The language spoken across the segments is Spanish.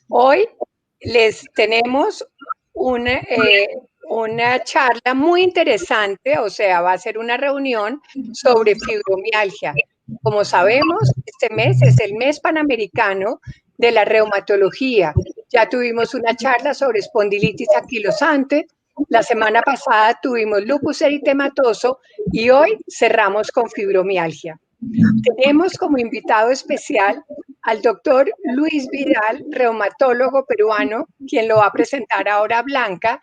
Hoy les tenemos una charla muy interesante, o sea, va a ser una reunión sobre fibromialgia. Como sabemos, este mes es el mes panamericano de la reumatología. Ya tuvimos una charla sobre espondilitis anquilosante, la semana pasada tuvimos lupus eritematoso y hoy cerramos con fibromialgia. Tenemos como invitado especial al doctor Luis Vidal, reumatólogo peruano, quien lo va a presentar ahora Blanca.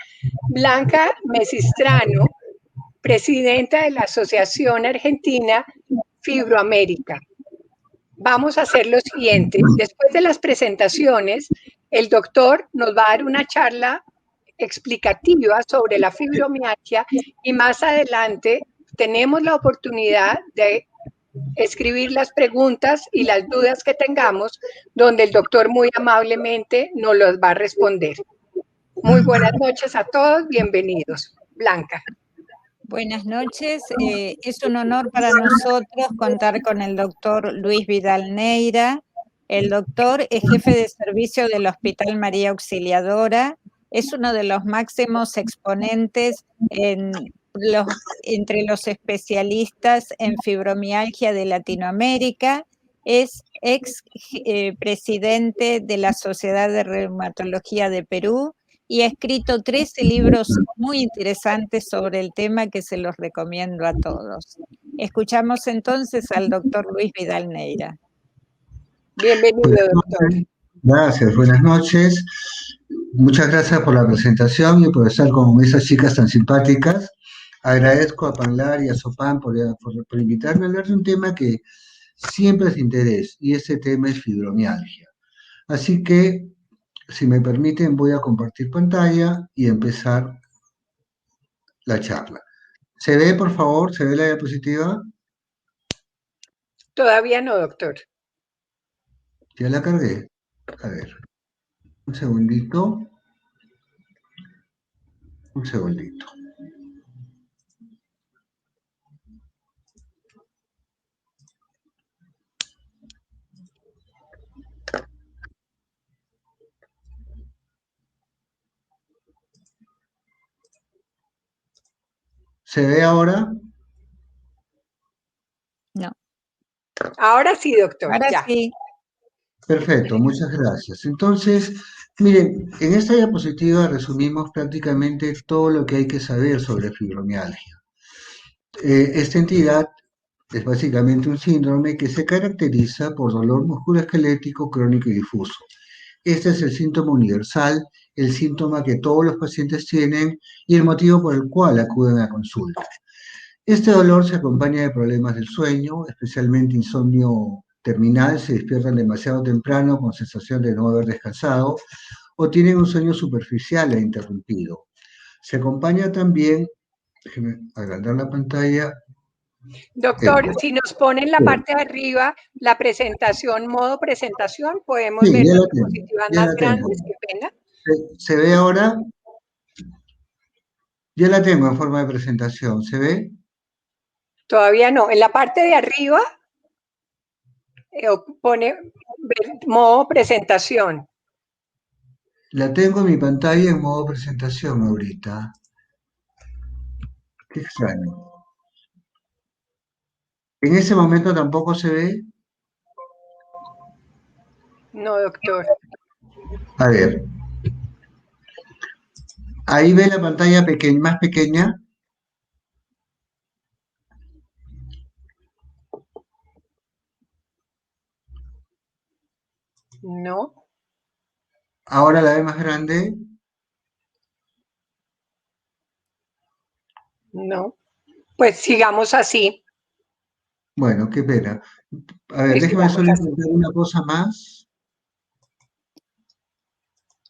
Blanca Mesistrano, presidenta de la Asociación Argentina Fibroamérica. Vamos a hacer lo siguiente. Después de las presentaciones, el doctor nos va a dar una charla explicativa sobre la fibromialgia y más adelante tenemos la oportunidad de escribir las preguntas y las dudas que tengamos, donde el doctor muy amablemente nos los va a responder. Muy buenas noches a todos, bienvenidos. Blanca. Buenas noches, es un honor para nosotros contar con el doctor Luis Vidal Neira. El doctor es jefe de servicio del Hospital María Auxiliadora, es uno de los máximos exponentes entre los especialistas en fibromialgia de Latinoamérica, es ex presidente de la Sociedad de Reumatología de Perú, y ha escrito 13 libros muy interesantes sobre el tema que se los recomiendo a todos. Escuchamos entonces al doctor Luis Vidal Neira. Bienvenido, doctor. Gracias, buenas noches. Muchas gracias por la presentación y por estar con esas chicas tan simpáticas. Agradezco a Panlar y a Sopan por invitarme a hablar de un tema que siempre es de interés, y ese tema es fibromialgia. Así que, si me permiten, voy a compartir pantalla y empezar la charla. ¿Se ve, por favor? ¿Se ve la diapositiva? Todavía no, doctor. Ya la cargué. A ver, un segundito. Un segundito. ¿Se ve ahora? No. Ahora sí, doctor. Ahora ya. sí. Perfecto, muchas gracias. Entonces, miren, en esta diapositiva resumimos prácticamente todo lo que hay que saber sobre fibromialgia. Esta entidad es básicamente un síndrome que se caracteriza por dolor musculoesquelético crónico y difuso. Este es el síntoma universal, el síntoma que todos los pacientes tienen y el motivo por el cual acuden a consulta. Este dolor se acompaña de problemas del sueño, especialmente insomnio terminal, se despiertan demasiado temprano con sensación de no haber descansado o tienen un sueño superficial e interrumpido. Se acompaña también, déjenme agrandar la pantalla. Doctor, si nos pone en la parte de arriba la presentación, modo presentación, podemos Sí, ver ya las la tengo, diapositivas ya más la tengo. grandes, qué pena. ¿Se ve ahora? Ya la tengo en forma de presentación, ¿se ve? Todavía no. En la parte de arriba pone modo presentación. La tengo en mi pantalla en modo presentación ahorita. Qué extraño. ¿En ese momento tampoco se ve? No, doctor. A ver. Ahí ve la pantalla más pequeña. No. Ahora la ve más grande. No. Pues sigamos así. Bueno, qué pena. A ver, Pues déjeme sigamos solo así. intentar una cosa más.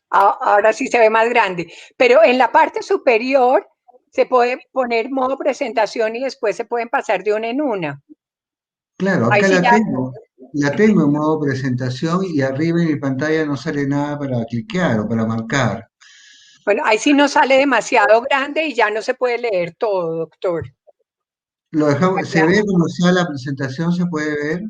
Ahora sí se ve más grande. Pero en la parte superior se puede poner modo presentación y después se pueden pasar de una en una. Claro, Ahí acá sí la ya. tengo. La tengo en modo presentación y arriba en mi pantalla no sale nada para cliquear o para marcar. Bueno, ahí sí no sale demasiado grande y ya no se puede leer todo, doctor. Lo dejamos, ¿se ve como sea la presentación? ¿Se puede ver?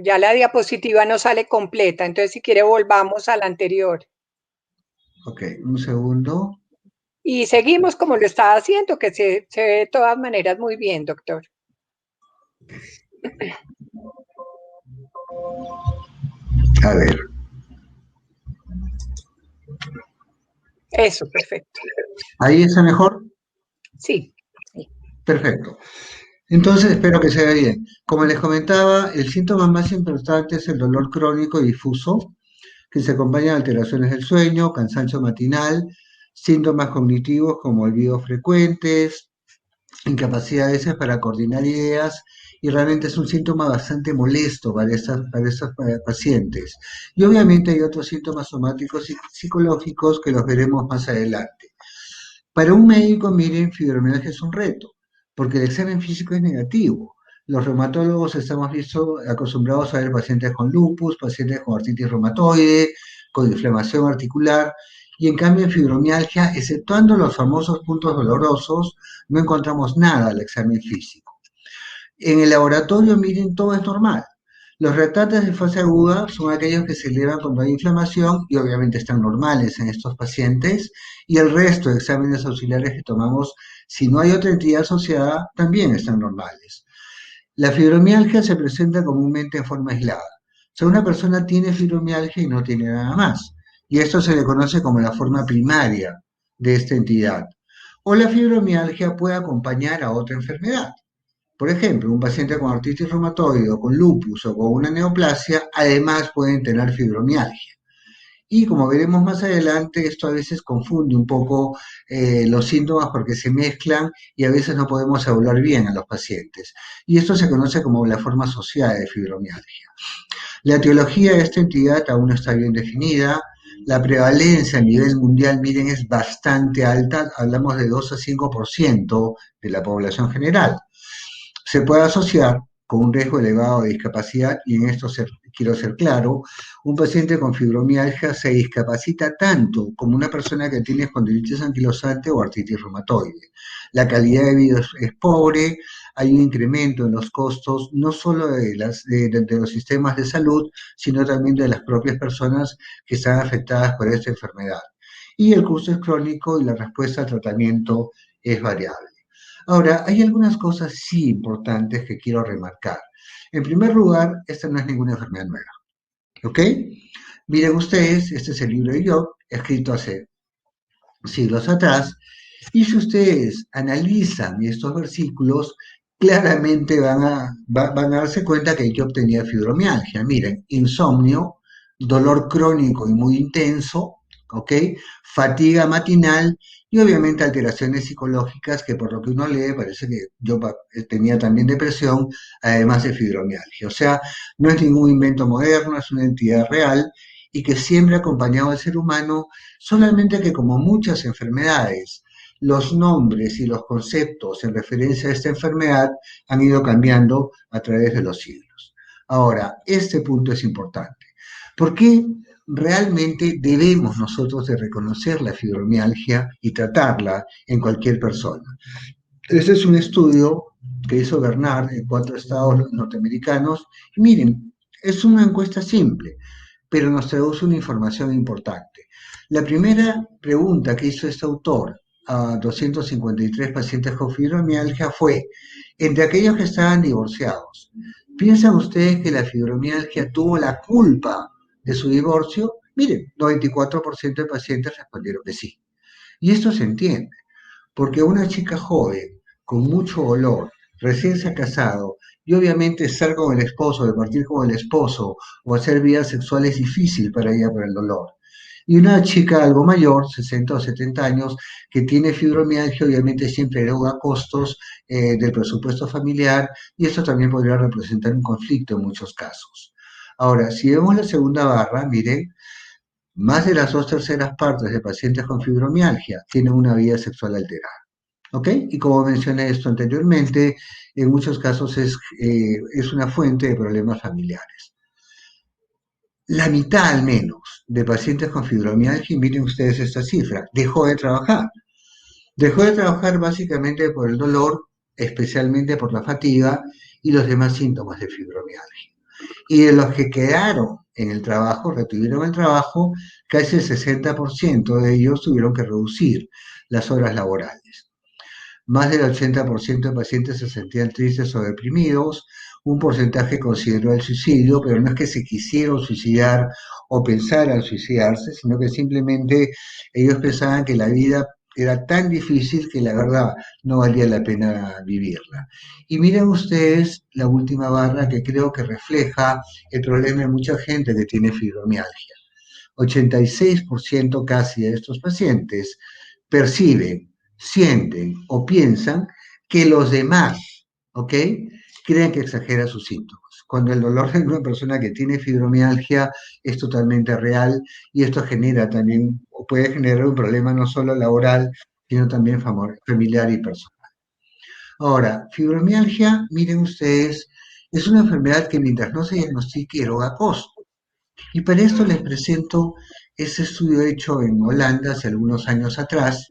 Ya la diapositiva no sale completa, entonces si quiere volvamos a la anterior. Ok, un segundo. Y seguimos como lo estaba haciendo, que se ve de todas maneras muy bien, doctor. A ver, Eso, perfecto. ¿ahí está mejor? Sí. Perfecto. Entonces, espero que se vea bien. Como les comentaba, el síntoma más importante es el dolor crónico y difuso, que se acompaña de alteraciones del sueño, cansancio matinal, síntomas cognitivos como olvidos frecuentes, incapacidad a veces para coordinar ideas, y realmente es un síntoma bastante molesto para estos pacientes. Y obviamente hay otros síntomas somáticos y psicológicos que los veremos más adelante. Para un médico, miren, fibromialgia es un reto, porque el examen físico es negativo. Los reumatólogos estamos acostumbrados a ver pacientes con lupus, pacientes con artritis reumatoide, con inflamación articular, y en cambio en fibromialgia, exceptuando los famosos puntos dolorosos, no encontramos nada al examen físico. En el laboratorio, miren, todo es normal. Los retratos de fase aguda son aquellos que se elevan cuando hay inflamación y obviamente están normales en estos pacientes, y el resto de exámenes auxiliares que tomamos, si no hay otra entidad asociada, también están normales. La fibromialgia se presenta comúnmente en forma aislada. O sea, una persona tiene fibromialgia y no tiene nada más. Y esto se le conoce como la forma primaria de esta entidad. O la fibromialgia puede acompañar a otra enfermedad. Por ejemplo, un paciente con artritis reumatoide o con lupus o con una neoplasia, además pueden tener fibromialgia. Y como veremos más adelante, esto a veces confunde un poco los síntomas porque se mezclan y a veces no podemos evaluar bien a los pacientes. Y esto se conoce como la forma asociada de fibromialgia. La etiología de esta entidad aún no está bien definida. La prevalencia a nivel mundial, miren, es bastante alta. Hablamos de 2 a 5% de la población general. Se puede asociar con un riesgo elevado de discapacidad, y en esto quiero ser claro: un paciente con fibromialgia se discapacita tanto como una persona que tiene espondilitis anquilosante o artritis reumatoide. La calidad de vida es pobre, hay un incremento en los costos, no solo de los sistemas de salud, sino también de las propias personas que están afectadas por esta enfermedad. Y el curso es crónico y la respuesta al tratamiento es variable. Ahora, hay algunas cosas sí importantes que quiero remarcar. En primer lugar, esta no es ninguna enfermedad nueva, ¿ok? Miren ustedes, este es el libro de Job, escrito hace siglos atrás, y si ustedes analizan estos versículos, claramente van a darse cuenta que Job tenía fibromialgia. Miren, insomnio, dolor crónico y muy intenso, ¿ok? Fatiga matinal y obviamente alteraciones psicológicas que por lo que uno lee parece que Job tenía también depresión, además de fibromialgia. O sea, no es ningún invento moderno, es una entidad real y que siempre ha acompañado al ser humano, solamente que como muchas enfermedades, los nombres y los conceptos en referencia a esta enfermedad han ido cambiando a través de los siglos. Ahora, este punto es importante. ¿Por qué realmente debemos nosotros de reconocer la fibromialgia y tratarla en cualquier persona? Este es un estudio que hizo Bernard en 4 estados norteamericanos. Y miren, es una encuesta simple, pero nos traduce una información importante. La primera pregunta que hizo este autor a 253 pacientes con fibromialgia fue: entre aquellos que estaban divorciados, ¿piensan ustedes que la fibromialgia tuvo la culpa de su divorcio? Miren, 94% de pacientes respondieron que sí. Y esto se entiende, porque una chica joven, con mucho dolor, recién se ha casado, y obviamente estar con el esposo, departir con el esposo o hacer vida sexual es difícil para ella por el dolor. Y una chica algo mayor, 60 o 70 años, que tiene fibromialgia, obviamente siempre deuda costos del presupuesto familiar, y esto también podría representar un conflicto en muchos casos. Ahora, si vemos la segunda barra, miren, más de las 2/3 de pacientes con fibromialgia tienen una vida sexual alterada. ¿Ok? Y como mencioné esto anteriormente, en muchos casos es una fuente de problemas familiares. La mitad al menos de pacientes con fibromialgia, y miren ustedes esta cifra, dejó de trabajar. Dejó de trabajar básicamente por el dolor, especialmente por la fatiga y los demás síntomas de fibromialgia. Y de los que quedaron en el trabajo, retuvieron el trabajo, casi el 60% de ellos tuvieron que reducir las horas laborales. Más del 80% de pacientes se sentían tristes o deprimidos, un porcentaje consideró el suicidio, pero no es que se quisieron suicidar o pensaran suicidarse, sino que simplemente ellos pensaban que la vida era tan difícil que la verdad no valía la pena vivirla. Y miren ustedes la última barra que creo que refleja el problema de mucha gente que tiene fibromialgia. 86% casi de estos pacientes perciben, sienten o piensan que los demás, ¿ok? Creen que exagera sus síntomas. Cuando el dolor de una persona que tiene fibromialgia es totalmente real y esto genera también, o puede generar un problema no solo laboral, sino también familiar y personal. Ahora, fibromialgia, miren ustedes, es una enfermedad que mientras no se diagnostique eroga costo. Y para esto les presento ese estudio hecho en Holanda hace algunos años atrás.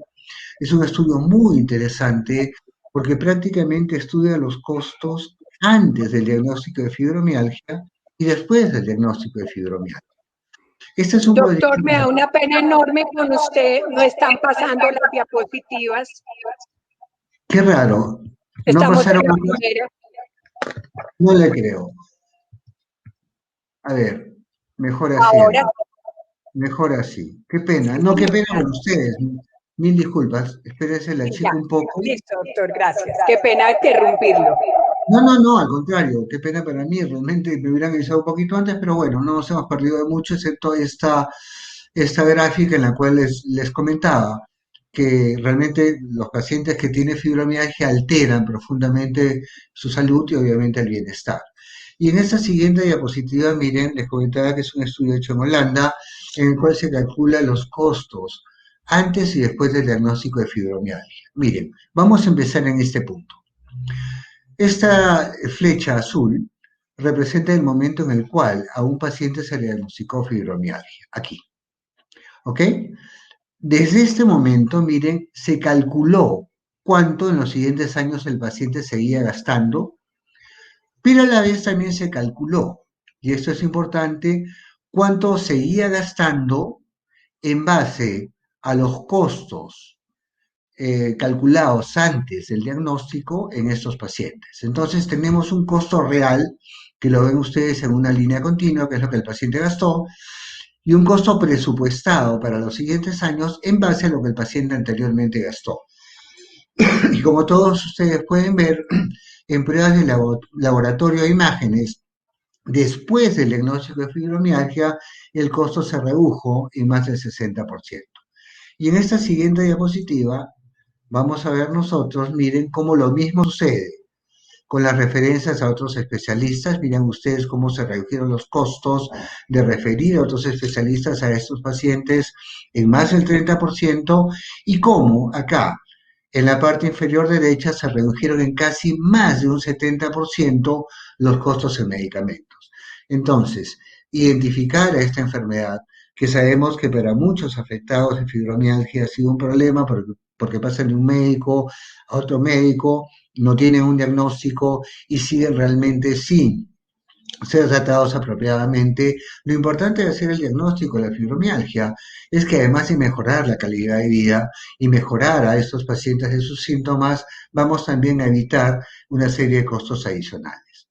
Es un estudio muy interesante porque prácticamente estudia los costos antes del diagnóstico de fibromialgia y después del diagnóstico de fibromialgia. Este es un Doctor, proyecto. me da una pena enorme con usted, no están pasando las diapositivas, Qué raro, no estamos en pasaron, la primera. no le creo. A ver, mejor así, Ahora, mejor así. Qué pena, no, qué pena con ustedes. Mil disculpas, espérense, la sí, ya, chico un poco. listo, doctor, gracias. Qué pena interrumpirlo. No, no, no, al contrario, qué pena para mí, realmente me hubieran avisado un poquito antes, pero bueno, no nos hemos perdido de mucho, excepto esta gráfica en la cual les comentaba que realmente los pacientes que tienen fibromialgia alteran profundamente su salud y obviamente el bienestar. Y en esta siguiente diapositiva, miren, les comentaba que es un estudio hecho en Holanda, en el cual se calculan los costos antes y después del diagnóstico de fibromialgia. Miren, vamos a empezar en este punto. Esta flecha azul representa el momento en el cual a un paciente se le diagnosticó fibromialgia, aquí, ¿ok? Desde este momento, miren, se calculó cuánto en los siguientes años el paciente seguía gastando, pero a la vez también se calculó, y esto es importante, cuánto seguía gastando en base a los costos calculados antes del diagnóstico en estos pacientes. Entonces tenemos un costo real, que lo ven ustedes en una línea continua, que es lo que el paciente gastó, y un costo presupuestado para los siguientes años en base a lo que el paciente anteriormente gastó. Y como todos ustedes pueden ver, en pruebas de laboratorio de imágenes, después del diagnóstico de fibromialgia, el costo se redujo en más del 60%. Y en esta siguiente diapositiva vamos a ver nosotros, miren cómo lo mismo sucede con las referencias a otros especialistas. Miren ustedes cómo se redujeron los costos de referir a otros especialistas a estos pacientes en más del 30% y cómo acá, en la parte inferior derecha, se redujeron en casi más de un 70% los costos en medicamentos. Entonces, identificar a esta enfermedad, que sabemos que para muchos afectados de fibromialgia ha sido un problema porque pasan de un médico a otro médico, no tienen un diagnóstico y siguen realmente sin ser tratados apropiadamente. Lo importante de hacer el diagnóstico de la fibromialgia es que además de mejorar la calidad de vida y mejorar a estos pacientes de sus síntomas, vamos también a evitar una serie de costos adicionales.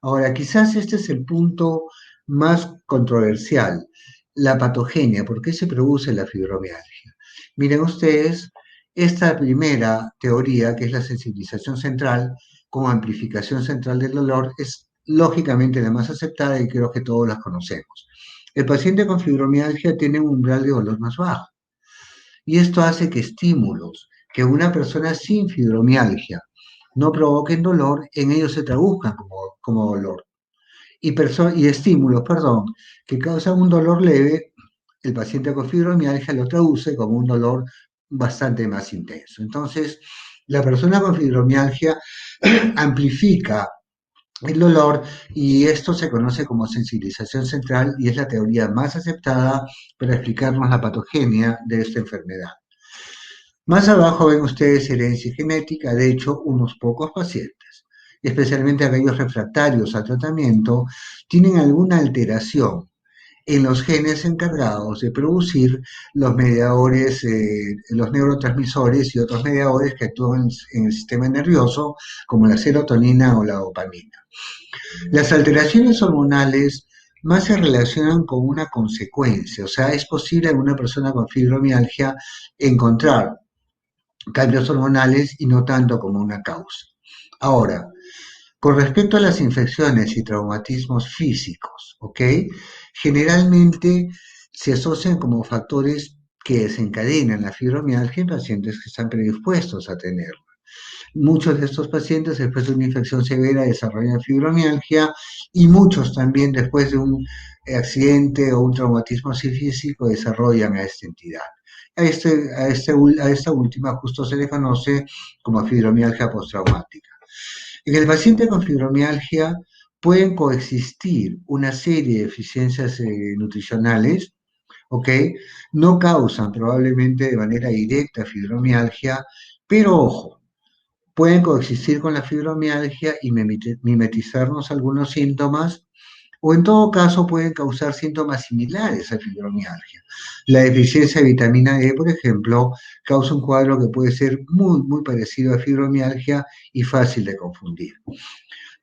Ahora, quizás este es el punto más controversial, la patogenia. ¿Por qué se produce la fibromialgia? Miren ustedes, esta primera teoría, que es la sensibilización central con amplificación central del dolor, es lógicamente la más aceptada y creo que todos las conocemos. El paciente con fibromialgia tiene un umbral de dolor más bajo y esto hace que estímulos que una persona sin fibromialgia no provoquen dolor, en ellos se traduzcan como dolor. Y estímulos, perdón, que causan un dolor leve, el paciente con fibromialgia lo traduce como un dolor bastante más intenso. Entonces, la persona con fibromialgia amplifica el dolor y esto se conoce como sensibilización central y es la teoría más aceptada para explicarnos la patogenia de esta enfermedad. Más abajo ven ustedes herencia genética, de hecho, unos pocos pacientes especialmente aquellos refractarios al tratamiento, tienen alguna alteración en los genes encargados de producir los mediadores, los neurotransmisores y otros mediadores que actúan en el sistema nervioso, como la serotonina o la dopamina. Las alteraciones hormonales más se relacionan con una consecuencia, o sea, es posible en una persona con fibromialgia encontrar cambios hormonales y no tanto como una causa. Ahora, con respecto a las infecciones y traumatismos físicos, ¿ok? Generalmente se asocian como factores que desencadenan la fibromialgia en pacientes que están predispuestos a tenerla. Muchos de estos pacientes después de una infección severa desarrollan fibromialgia y muchos también después de un accidente o un traumatismo así físico desarrollan a esta entidad. A esta última justo se le conoce como fibromialgia postraumática. En el paciente con fibromialgia pueden coexistir una serie de deficiencias nutricionales, ¿ok? No causan probablemente de manera directa fibromialgia, pero ojo, pueden coexistir con la fibromialgia y mimetizarnos algunos síntomas, o en todo caso pueden causar síntomas similares a fibromialgia. La deficiencia de vitamina E, por ejemplo, causa un cuadro que puede ser muy parecido a fibromialgia y fácil de confundir.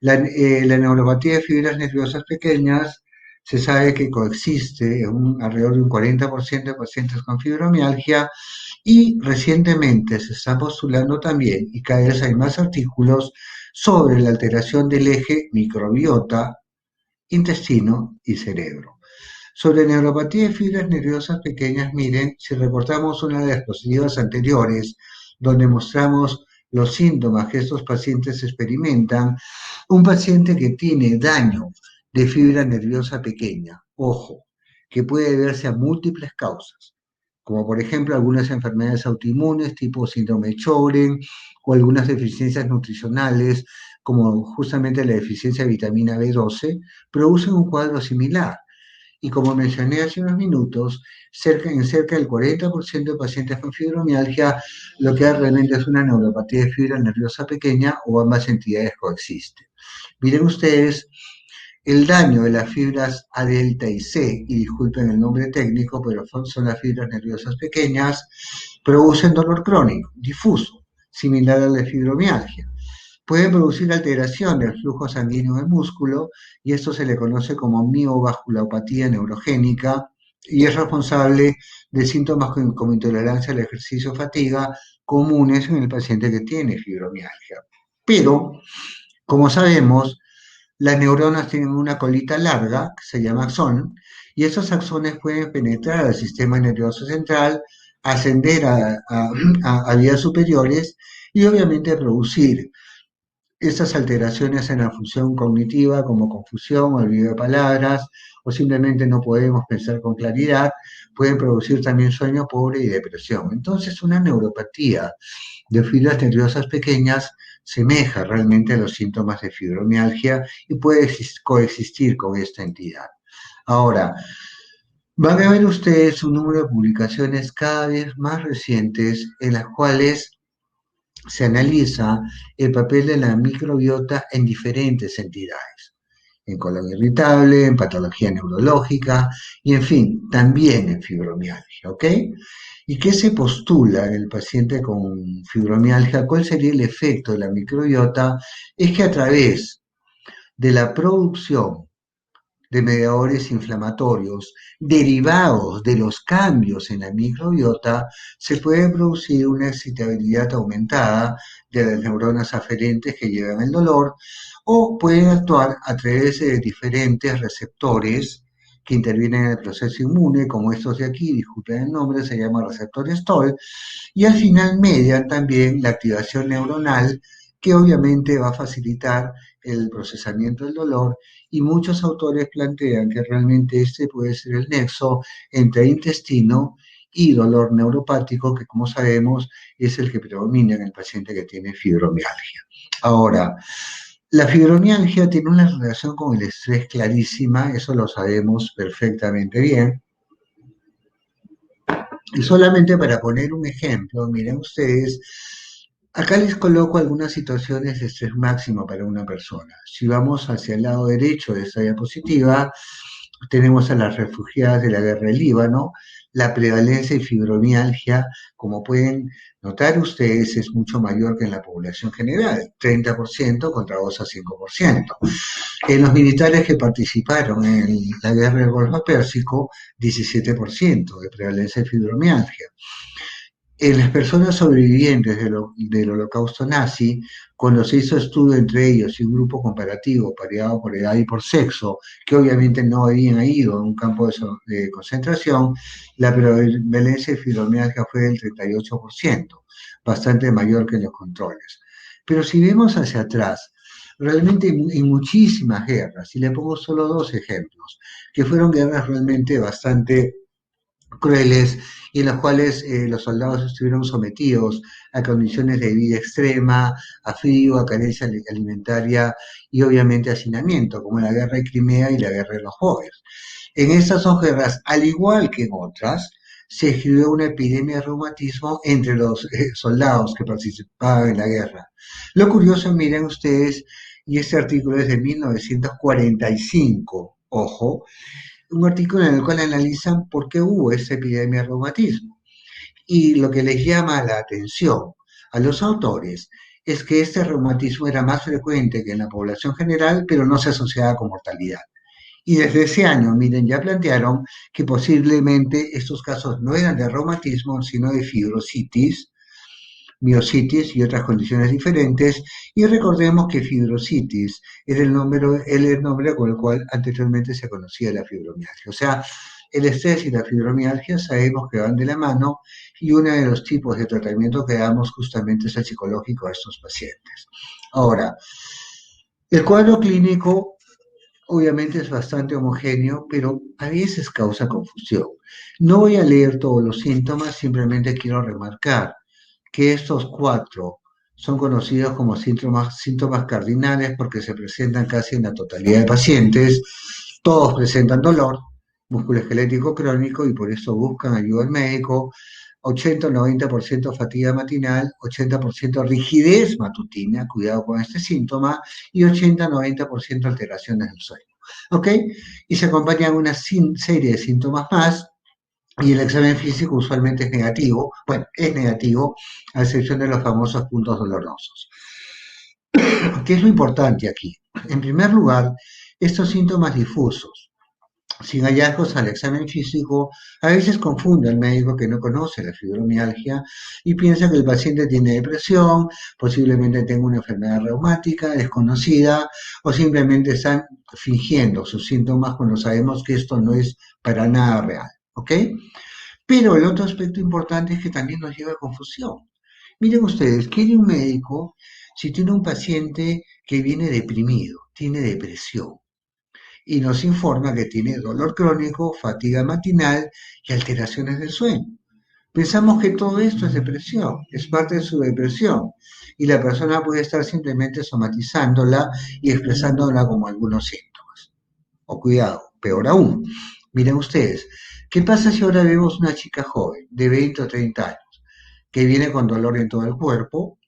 La neuropatía de fibras nerviosas pequeñas se sabe que coexiste en alrededor de un 40% de pacientes con fibromialgia y recientemente se está postulando también, y cada vez hay más artículos, sobre la alteración del eje microbiota, intestino y cerebro. Sobre neuropatía de fibras nerviosas pequeñas, miren, si reportamos una de las diapositivas anteriores, donde mostramos los síntomas que estos pacientes experimentan, un paciente que tiene daño de fibra nerviosa pequeña, ojo, que puede deberse a múltiples causas, como por ejemplo algunas enfermedades autoinmunes tipo síndrome de Sjögren o algunas deficiencias nutricionales, como justamente la deficiencia de vitamina B12, producen un cuadro similar. Y como mencioné hace unos minutos, en cerca del 40% de pacientes con fibromialgia, lo que hay realmente es una neuropatía de fibra nerviosa pequeña o ambas entidades coexisten. Miren ustedes, el daño de las fibras A delta y C, y disculpen el nombre técnico, pero son las fibras nerviosas pequeñas, producen dolor crónico, difuso, similar a la fibromialgia. Pueden producir alteración del flujo sanguíneo del músculo y esto se le conoce como miovasculopatía neurogénica y es responsable de síntomas como intolerancia al ejercicio o fatiga comunes en el paciente que tiene fibromialgia. Pero, como sabemos, las neuronas tienen una colita larga, que se llama axón, y esos axones pueden penetrar al sistema nervioso central, ascender a vías superiores y obviamente producir estas alteraciones en la función cognitiva, como confusión, olvido de palabras, o simplemente no podemos pensar con claridad, pueden producir también sueño pobre y depresión. Entonces, una neuropatía de fibras nerviosas pequeñas semeja realmente a los síntomas de fibromialgia y puede coexistir con esta entidad. Ahora, van a ver ustedes un número de publicaciones cada vez más recientes en las cuales se analiza el papel de la microbiota en diferentes entidades, en colon irritable, en patología neurológica y, en fin, también en fibromialgia, ¿ok? ¿Y qué se postula en el paciente con fibromialgia? ¿Cuál sería el efecto de la microbiota? Es que a través de la producción de mediadores inflamatorios derivados de los cambios en la microbiota, se puede producir una excitabilidad aumentada de las neuronas aferentes que llevan el dolor, o pueden actuar a través de diferentes receptores que intervienen en el proceso inmune, como estos de aquí, disculpen el nombre, se llama receptores TOL, y al final median también la activación neuronal, que obviamente va a facilitar el procesamiento del dolor, y muchos autores plantean que realmente este puede ser el nexo entre intestino y dolor neuropático, que como sabemos es el que predomina en el paciente que tiene fibromialgia. Ahora, la fibromialgia tiene una relación con el estrés clarísima, eso lo sabemos perfectamente bien. Y solamente para poner un ejemplo, miren ustedes, Acá les coloco algunas situaciones de estrés máximo para una persona. Si vamos hacia el lado derecho de esta diapositiva, tenemos a las refugiadas de la guerra del Líbano. La prevalencia de fibromialgia, como pueden notar ustedes, es mucho mayor que en la población general, 30% contra 2 a 5%. En los militares que participaron en la guerra del Golfo Pérsico, 17% de prevalencia de fibromialgia. En las personas sobrevivientes del holocausto nazi, cuando se hizo estudio entre ellos y un grupo comparativo pareado por edad y por sexo, que obviamente no habían ido a un campo de concentración, la prevalencia de fibromialgia fue del 38%, bastante mayor que en los controles. Pero si vemos hacia atrás, realmente en muchísimas guerras, y le pongo solo dos ejemplos, que fueron guerras realmente bastante crueles y en las cuales los soldados estuvieron sometidos a condiciones de vida extrema, a frío, a carencia alimentaria y obviamente a hacinamiento, como la guerra de Crimea y la guerra de los Boers. En estas dos guerras, al igual que en otras, se escribió una epidemia de reumatismo entre los soldados que participaban en la guerra. Lo curioso, miren ustedes, y este artículo es de 1945, ojo, un artículo en el cual analizan por qué hubo esa epidemia de reumatismo. Y lo que les llama la atención a los autores es que este reumatismo era más frecuente que en la población general, pero no se asociaba con mortalidad. Y desde ese año, miren, ya plantearon que posiblemente estos casos no eran de reumatismo, sino de fibrositis, miositis y otras condiciones diferentes. Y recordemos que fibrositis era el nombre con el cual anteriormente se conocía la fibromialgia. O sea, el estrés y la fibromialgia sabemos que van de la mano y uno de los tipos de tratamiento que damos justamente es el psicológico a estos pacientes. Ahora, el cuadro clínico obviamente es bastante homogéneo, pero a veces causa confusión. No voy a leer todos los síntomas, simplemente quiero remarcar que estos cuatro son conocidos como síntomas cardinales porque se presentan casi en la totalidad de pacientes. Todos presentan dolor musculoesquelético crónico y por eso buscan ayuda al médico. 80 o 90% fatiga matinal, 80% rigidez matutina, cuidado con este síntoma, y 80-90% alteraciones del sueño. ¿Ok? Y se acompañan una serie de síntomas más, y el examen físico usualmente es negativo, bueno, es negativo, a excepción de los famosos puntos dolorosos. ¿Qué es lo importante aquí? En primer lugar, estos síntomas difusos, sin hallazgos al examen físico, a veces confunde al médico que no conoce la fibromialgia y piensa que el paciente tiene depresión, posiblemente tenga una enfermedad reumática desconocida o simplemente están fingiendo sus síntomas cuando sabemos que esto no es para nada real, ¿ok? Pero el otro aspecto importante es que también nos lleva a confusión. Miren ustedes, ¿qué haría un médico si tiene un paciente que viene deprimido, tiene depresión? Y nos informa que tiene dolor crónico, fatiga matinal y alteraciones del sueño. Pensamos que todo esto es depresión, es parte de su depresión, y la persona puede estar simplemente somatizándola y expresándola como algunos síntomas. O cuidado, peor aún, miren ustedes, ¿qué pasa si ahora vemos una chica joven de 20 o 30 años que viene con dolor en todo el cuerpo,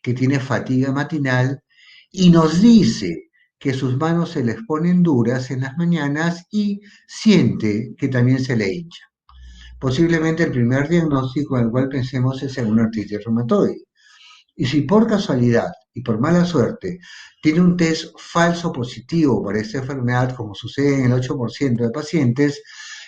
que tiene fatiga matinal y nos dice que sus manos se les ponen duras en las mañanas y siente que también se le hincha? Posiblemente el primer diagnóstico en el cual pensemos es en una artritis reumatoide. Y si por casualidad y por mala suerte tiene un test falso positivo para esta enfermedad, como sucede en el 8% de pacientes,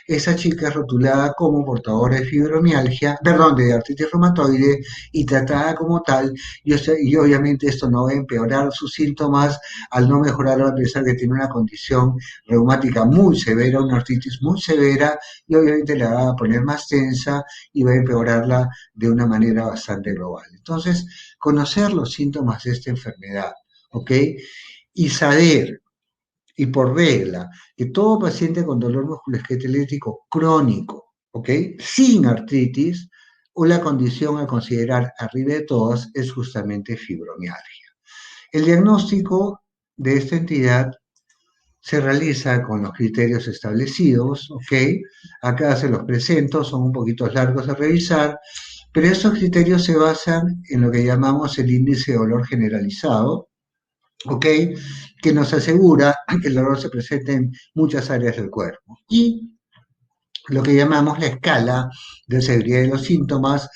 esa chica es rotulada como portadora de fibromialgia, perdón, de artritis reumatoide y tratada como tal, y obviamente esto no va a empeorar sus síntomas al no mejorar a pesar de que tiene una condición reumática muy severa, una artritis muy severa, y obviamente la va a poner más tensa y va a empeorarla de una manera bastante global. Entonces, conocer los síntomas de esta enfermedad, ¿ok? Y saber, y por regla, que todo paciente con dolor musculoesquelético crónico, ¿ok? Sin artritis, o la condición a considerar arriba de todas es justamente fibromialgia. El diagnóstico de esta entidad se realiza con los criterios establecidos, ¿ok? Acá se los presento, son un poquito largos de revisar, Pero esos criterios se basan en lo que llamamos el índice de dolor generalizado, ¿ok? Que nos asegura que el dolor se presente en muchas áreas del cuerpo. Y lo que llamamos la escala de severidad de los síntomas,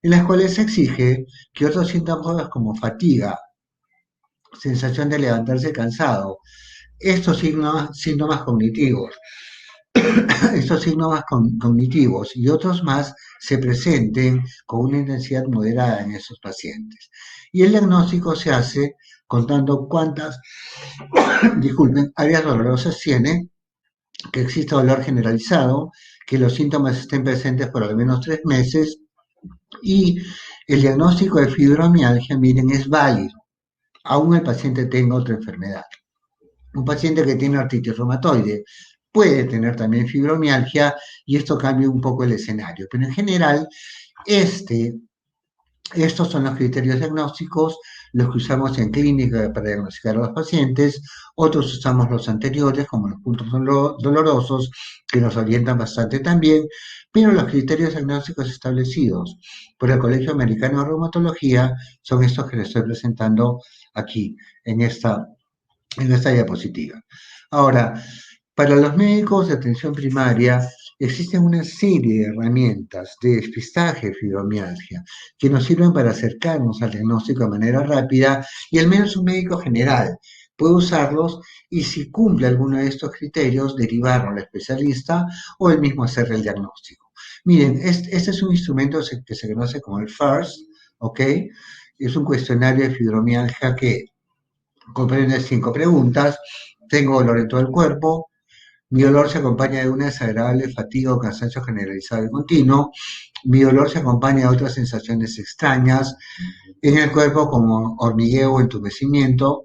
en las cuales se exige que otros síntomas como fatiga, sensación de levantarse cansado, estos síntomas cognitivos, estos síntomas cognitivos y otros más se presenten con una intensidad moderada en esos pacientes. Y el diagnóstico se hace contando cuántas, disculpen, áreas dolorosas tiene, que exista dolor generalizado, que los síntomas estén presentes por al menos 3 meses y el diagnóstico de fibromialgia, miren, es válido, aún el paciente tenga otra enfermedad. Un paciente que tiene artritis reumatoide puede tener también fibromialgia y esto cambia un poco el escenario, pero en general estos son los criterios diagnósticos, los que usamos en clínica para diagnosticar a los pacientes, otros usamos los anteriores como los puntos dolorosos que nos orientan bastante también, pero los criterios diagnósticos establecidos por el Colegio Americano de Reumatología son estos que les estoy presentando aquí en esta diapositiva. Ahora, para los médicos de atención primaria existen una serie de herramientas de despistaje de fibromialgia que nos sirven para acercarnos al diagnóstico de manera rápida y al menos un médico general puede usarlos y si cumple alguno de estos criterios, derivarlo al especialista o él mismo hacer el diagnóstico. Miren, este es un instrumento que se conoce como el FIRST, ¿ok? Es un cuestionario de fibromialgia que comprende 5 preguntas. Tengo dolor en todo el cuerpo. Mi dolor se acompaña de una desagradable fatiga o cansancio generalizado y continuo. Mi dolor se acompaña de otras sensaciones extrañas en el cuerpo como hormigueo o entumecimiento.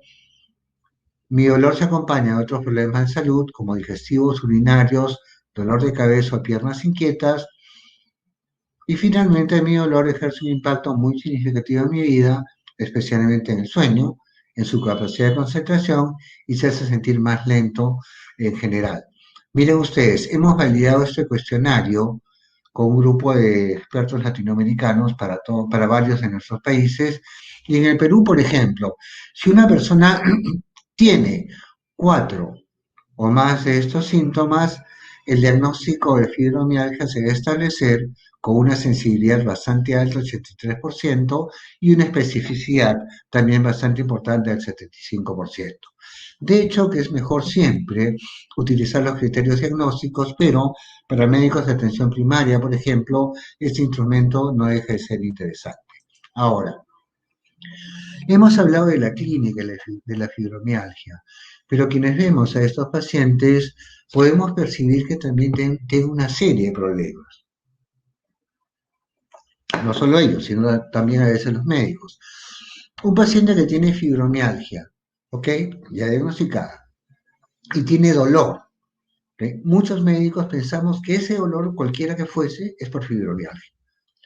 Mi dolor se acompaña de otros problemas de salud como digestivos, urinarios, dolor de cabeza o piernas inquietas. Y finalmente mi dolor ejerce un impacto muy significativo en mi vida, especialmente en el sueño, en su capacidad de concentración y se hace sentir más lento en general. Miren ustedes, hemos validado este cuestionario con un grupo de expertos latinoamericanos para varios de nuestros países. Y en el Perú, por ejemplo, si una persona tiene 4 o más de estos síntomas, el diagnóstico de fibromialgia se debe establecer con una sensibilidad bastante alta, 83%, y una especificidad también bastante importante, del 75%. De hecho, que es mejor siempre utilizar los criterios diagnósticos, pero para médicos de atención primaria, por ejemplo, este instrumento no deja de ser interesante. Ahora, hemos hablado de la clínica de la fibromialgia, pero quienes vemos a estos pacientes podemos percibir que también tienen una serie de problemas. No solo ellos, sino también a veces los médicos. Un paciente que tiene fibromialgia, ¿ok? Ya diagnosticada, y tiene dolor. ¿Okay? Muchos médicos pensamos que ese dolor, cualquiera que fuese, es por fibromialgia.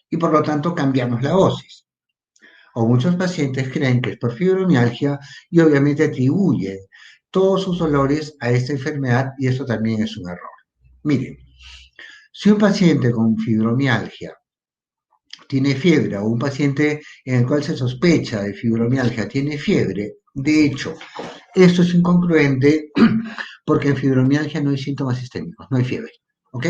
Y por lo tanto cambiamos la dosis. O muchos pacientes creen que es por fibromialgia y obviamente atribuyen todos sus dolores a esta enfermedad y eso también es un error. Miren, si un paciente con fibromialgia tiene fiebre o un paciente en el cual se sospecha de fibromialgia tiene fiebre, de hecho, esto es incongruente porque en fibromialgia no hay síntomas sistémicos, no hay fiebre, ¿ok?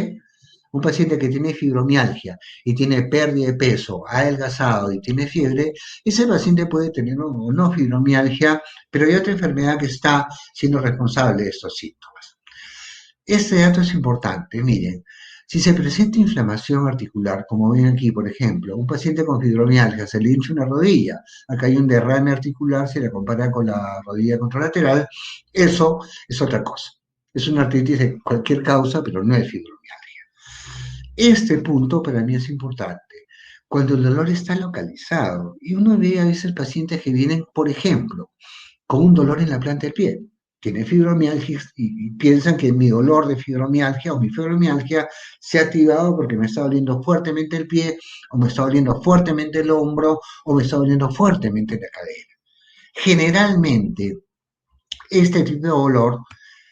Un paciente que tiene fibromialgia y tiene pérdida de peso, ha adelgazado y tiene fiebre, ese paciente puede tener o no fibromialgia, pero hay otra enfermedad que está siendo responsable de estos síntomas. Este dato es importante, miren, si se presenta inflamación articular, como ven aquí, por ejemplo, un paciente con fibromialgia se le hincha una rodilla, acá hay un derrame articular, se le compara con la rodilla contralateral, eso es otra cosa. Es una artritis de cualquier causa, pero no es fibromialgia. Este punto para mí es importante. Cuando el dolor está localizado y uno ve a veces pacientes que vienen, por ejemplo, con un dolor en la planta del pie, tienen fibromialgia y piensan que mi dolor de fibromialgia o mi fibromialgia se ha activado porque me está doliendo fuertemente el pie o me está doliendo fuertemente el hombro o me está doliendo fuertemente la cadera. Generalmente, este tipo de dolor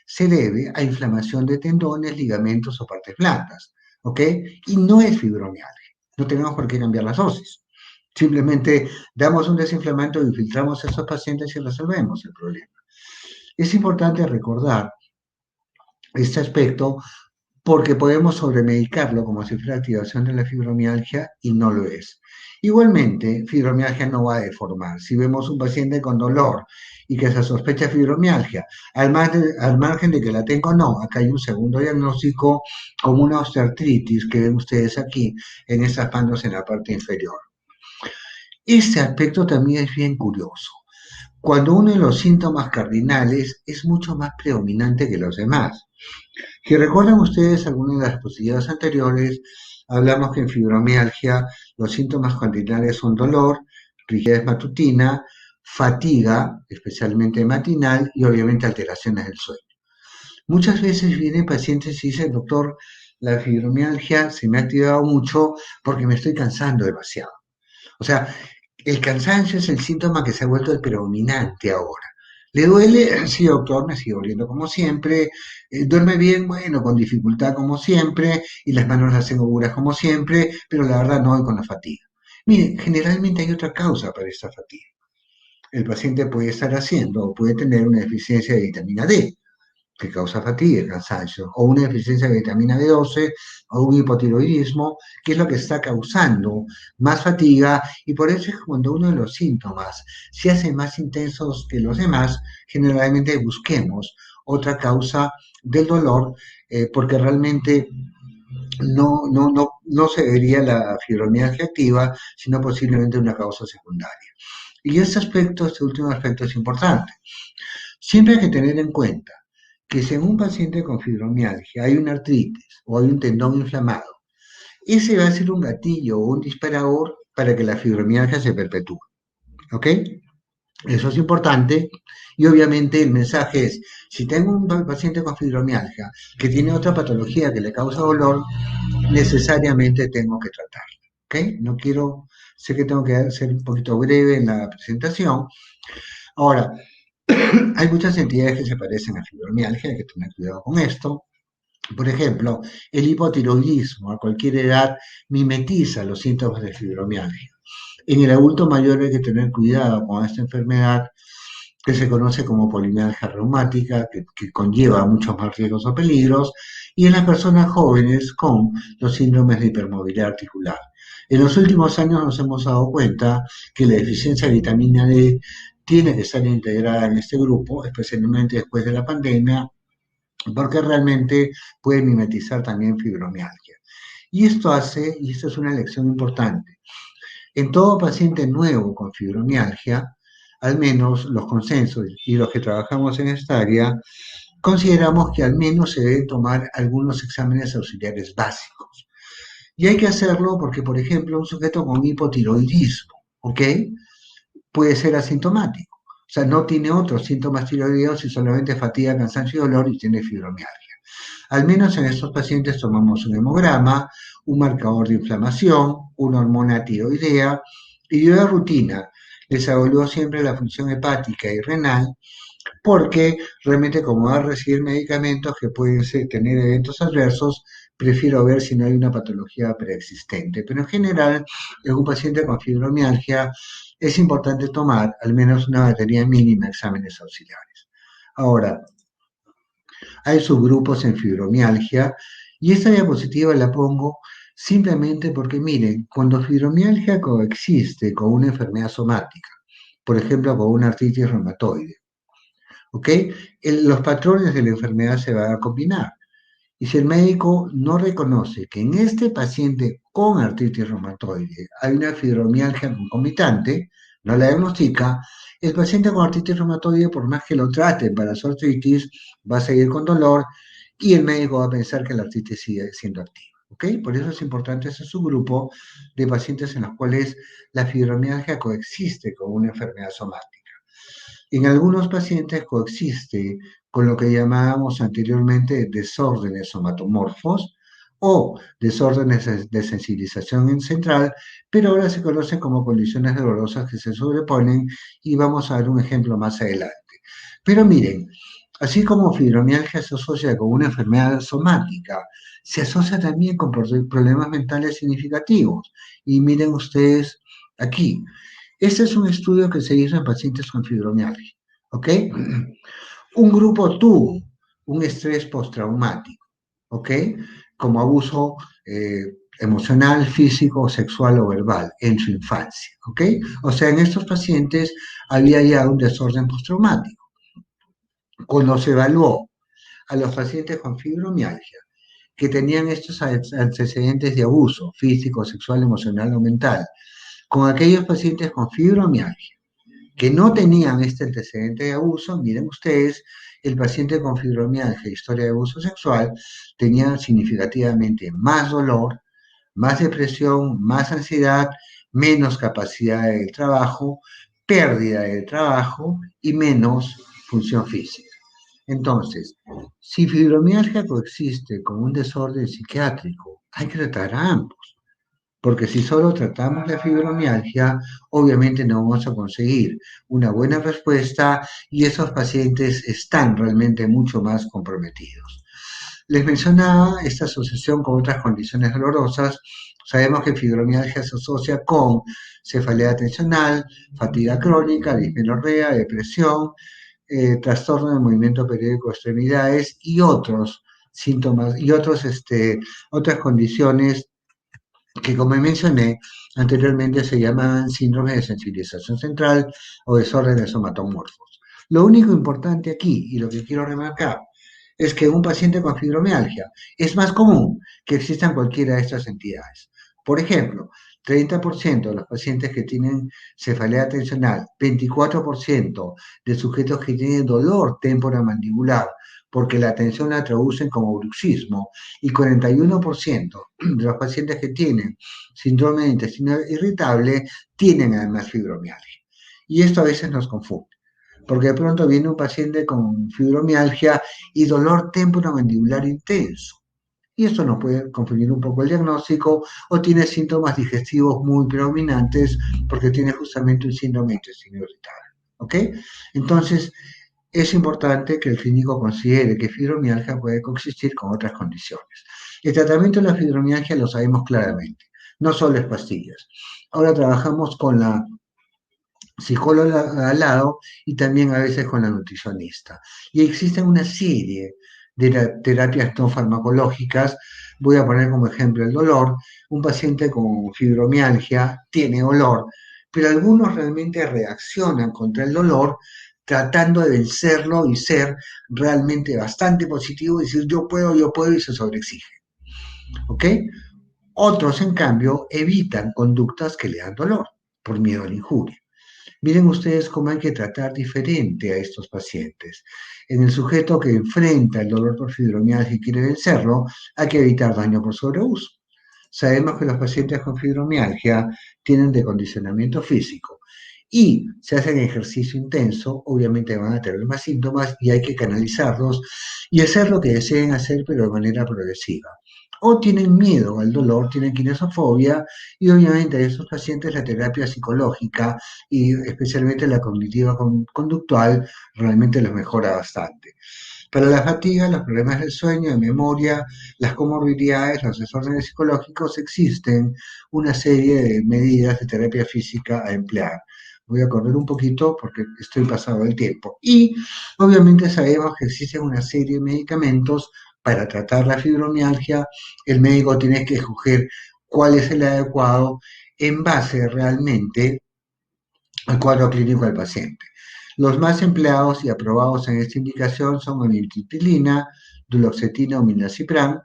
se debe a inflamación de tendones, ligamentos o partes blandas, ¿ok? Y no es fibromialgia. No tenemos por qué cambiar las dosis. Simplemente damos un desinflamante y filtramos a esos pacientes y resolvemos el problema. Es importante recordar este aspecto porque podemos sobremedicarlo como si fuera activación de la fibromialgia y no lo es. Igualmente, fibromialgia no va a deformar. Si vemos un paciente con dolor y que se sospecha fibromialgia, al margen de que la tengo o no, acá hay un segundo diagnóstico como una osteoartritis que ven ustedes aquí en estas bandas en la parte inferior. Este aspecto también es bien curioso. Cuando uno de los síntomas cardinales es mucho más predominante que los demás. Si recuerdan ustedes algunas de las diapositivas anteriores, hablamos que en fibromialgia los síntomas cardinales son dolor, rigidez matutina, fatiga, especialmente matinal, y obviamente alteraciones del sueño. Muchas veces vienen pacientes y dicen, doctor, la fibromialgia se me ha activado mucho porque me estoy cansando demasiado. O sea, el cansancio es el síntoma que se ha vuelto el predominante ahora. ¿Le duele? Sí, doctor, me sigue doliendo como siempre. ¿Duerme bien? Bueno, con dificultad como siempre. Y las manos las tengo duras como siempre, pero la verdad no voy con la fatiga. Mire, generalmente hay otra causa para esta fatiga. El paciente puede estar haciendo o puede tener una deficiencia de vitamina D, que causa fatiga y cansancio, o una deficiencia de vitamina B12, o un hipotiroidismo, que es lo que está causando más fatiga, y por eso es cuando uno de los síntomas se hace más intensos que los demás, generalmente busquemos otra causa del dolor, porque realmente no se vería la fibromialgia activa, sino posiblemente una causa secundaria. Y este último aspecto es importante. Siempre hay que tener en cuenta que si en un paciente con fibromialgia hay una artritis o hay un tendón inflamado, ese va a ser un gatillo o un disparador para que la fibromialgia se perpetúe. ¿Ok? Eso es importante. Y obviamente el mensaje es, si tengo un paciente con fibromialgia que tiene otra patología que le causa dolor, necesariamente tengo que tratarlo. ¿Ok? No quiero, sé que tengo que ser un poquito breve en la presentación. Ahora, hay muchas entidades que se parecen a fibromialgia, hay que tener cuidado con esto. Por ejemplo, el hipotiroidismo a cualquier edad mimetiza los síntomas de fibromialgia. En el adulto mayor hay que tener cuidado con esta enfermedad que se conoce como polimialgia reumática, que conlleva muchos más riesgos o peligros, y en las personas jóvenes con los síndromes de hipermovilidad articular. En los últimos años nos hemos dado cuenta que la deficiencia de vitamina D tiene que estar integrada en este grupo, especialmente después de la pandemia, porque realmente puede mimetizar también fibromialgia. Y esto es una lección importante, en todo paciente nuevo con fibromialgia, al menos los consensos y los que trabajamos en esta área, consideramos que al menos se deben tomar algunos exámenes auxiliares básicos. Y hay que hacerlo porque, por ejemplo, un sujeto con hipotiroidismo, ¿ok? Puede ser asintomático. O sea, no tiene otros síntomas tiroideos y solamente fatiga, cansancio y dolor y tiene fibromialgia. Al menos en estos pacientes tomamos un hemograma, un marcador de inflamación, una hormona tiroidea y yo de rutina les evalúo siempre la función hepática y renal porque realmente como va a recibir medicamentos que pueden tener eventos adversos, prefiero ver si no hay una patología preexistente. Pero en general, en un paciente con fibromialgia es importante tomar al menos una batería mínima de exámenes auxiliares. Ahora, hay subgrupos en fibromialgia y esta diapositiva la pongo simplemente porque miren, cuando fibromialgia coexiste con una enfermedad somática, por ejemplo con una artritis reumatoide, ¿ok? Los patrones de la enfermedad se van a combinar. Y si el médico no reconoce que en este paciente con artritis reumatoide hay una fibromialgia concomitante, no la diagnostica, el paciente con artritis reumatoide, por más que lo trate para su artritis, va a seguir con dolor y el médico va a pensar que la artritis sigue siendo activa. ¿Ok? Por eso es importante ese subgrupo de pacientes en los cuales la fibromialgia coexiste con una enfermedad somática. En algunos pacientes coexiste con lo que llamábamos anteriormente desórdenes somatomorfos o desórdenes de sensibilización en central, pero ahora se conocen como condiciones dolorosas que se sobreponen y vamos a ver un ejemplo más adelante. Pero miren, Así como fibromialgia se asocia con una enfermedad somática, se asocia también con problemas mentales significativos. Y miren ustedes aquí, este es un estudio que se hizo en pacientes con fibromialgia, ¿ok? Un grupo tuvo un estrés postraumático, ¿ok? Como abuso emocional, físico, sexual o verbal en su infancia, ¿ok? O sea, en estos pacientes había ya un desorden postraumático. Cuando se evaluó a los pacientes con fibromialgia que tenían estos antecedentes de abuso físico, sexual, emocional o mental, con aquellos pacientes con fibromialgia que no tenían este antecedente de abuso, miren ustedes, el paciente con fibromialgia, historia de abuso sexual, tenía significativamente más dolor, más depresión, más ansiedad, menos capacidad de trabajo, pérdida de trabajo y menos función física. Entonces, si fibromialgia coexiste con un desorden psiquiátrico, hay que tratar a ambos. Porque si solo tratamos la fibromialgia, obviamente no vamos a conseguir una buena respuesta y esos pacientes están realmente mucho más comprometidos. Les mencionaba esta asociación con otras condiciones dolorosas. Sabemos que fibromialgia se asocia con cefalea atencional, fatiga crónica, dismenorrea, depresión, trastorno del movimiento periódico de extremidades y otros síntomas y otras condiciones que, como mencioné anteriormente, se llaman síndromes de sensibilización central o desórdenes somatomorfos. Lo único importante aquí, y lo que quiero remarcar, es que un paciente con fibromialgia es más común que existan cualquiera de estas entidades. Por ejemplo, 30% de los pacientes que tienen cefalea tensional, 24% de sujetos que tienen dolor temporomandibular, porque la tensión la traducen como bruxismo, y 41% de los pacientes que tienen síndrome de intestino irritable tienen además fibromialgia. Y esto a veces nos confunde, porque de pronto viene un paciente con fibromialgia y dolor temporomandibular intenso. Y esto nos puede confundir un poco el diagnóstico o tiene síntomas digestivos muy predominantes porque tiene justamente un síndrome de intestino irritable. ¿Ok? Entonces, es importante que el clínico considere que fibromialgia puede coexistir con otras condiciones. El tratamiento de la fibromialgia lo sabemos claramente, no solo es pastillas. Ahora trabajamos con la psicóloga al lado y también a veces con la nutricionista. Y existen una serie de terapias no farmacológicas. Voy a poner como ejemplo el dolor. Un paciente con fibromialgia tiene dolor, pero algunos realmente reaccionan contra el dolor tratando de vencerlo y ser realmente bastante positivo y decir yo puedo y se sobreexige. ¿Ok? Otros, en cambio, evitan conductas que le dan dolor por miedo a la injuria. Miren ustedes cómo hay que tratar diferente a estos pacientes. En el sujeto que enfrenta el dolor por fibromialgia y quiere vencerlo, hay que evitar daño por sobreuso. Sabemos que los pacientes con fibromialgia tienen decondicionamiento físico y si hacen ejercicio intenso, obviamente van a tener más síntomas y hay que canalizarlos y hacer lo que deseen hacer, pero de manera progresiva. O tienen miedo al dolor, tienen kinesofobia y obviamente a esos pacientes la terapia psicológica y especialmente la cognitiva conductual realmente los mejora bastante. Para la fatiga, los problemas del sueño, de memoria, las comorbilidades, los desórdenes psicológicos, existen una serie de medidas de terapia física a emplear. Voy a correr un poquito porque estoy pasado del tiempo. Y obviamente sabemos que existen una serie de medicamentos para tratar la fibromialgia. El médico tiene que escoger cuál es el adecuado en base realmente al cuadro clínico del paciente. Los más empleados y aprobados en esta indicación son amitriptilina, duloxetina o milnacipran,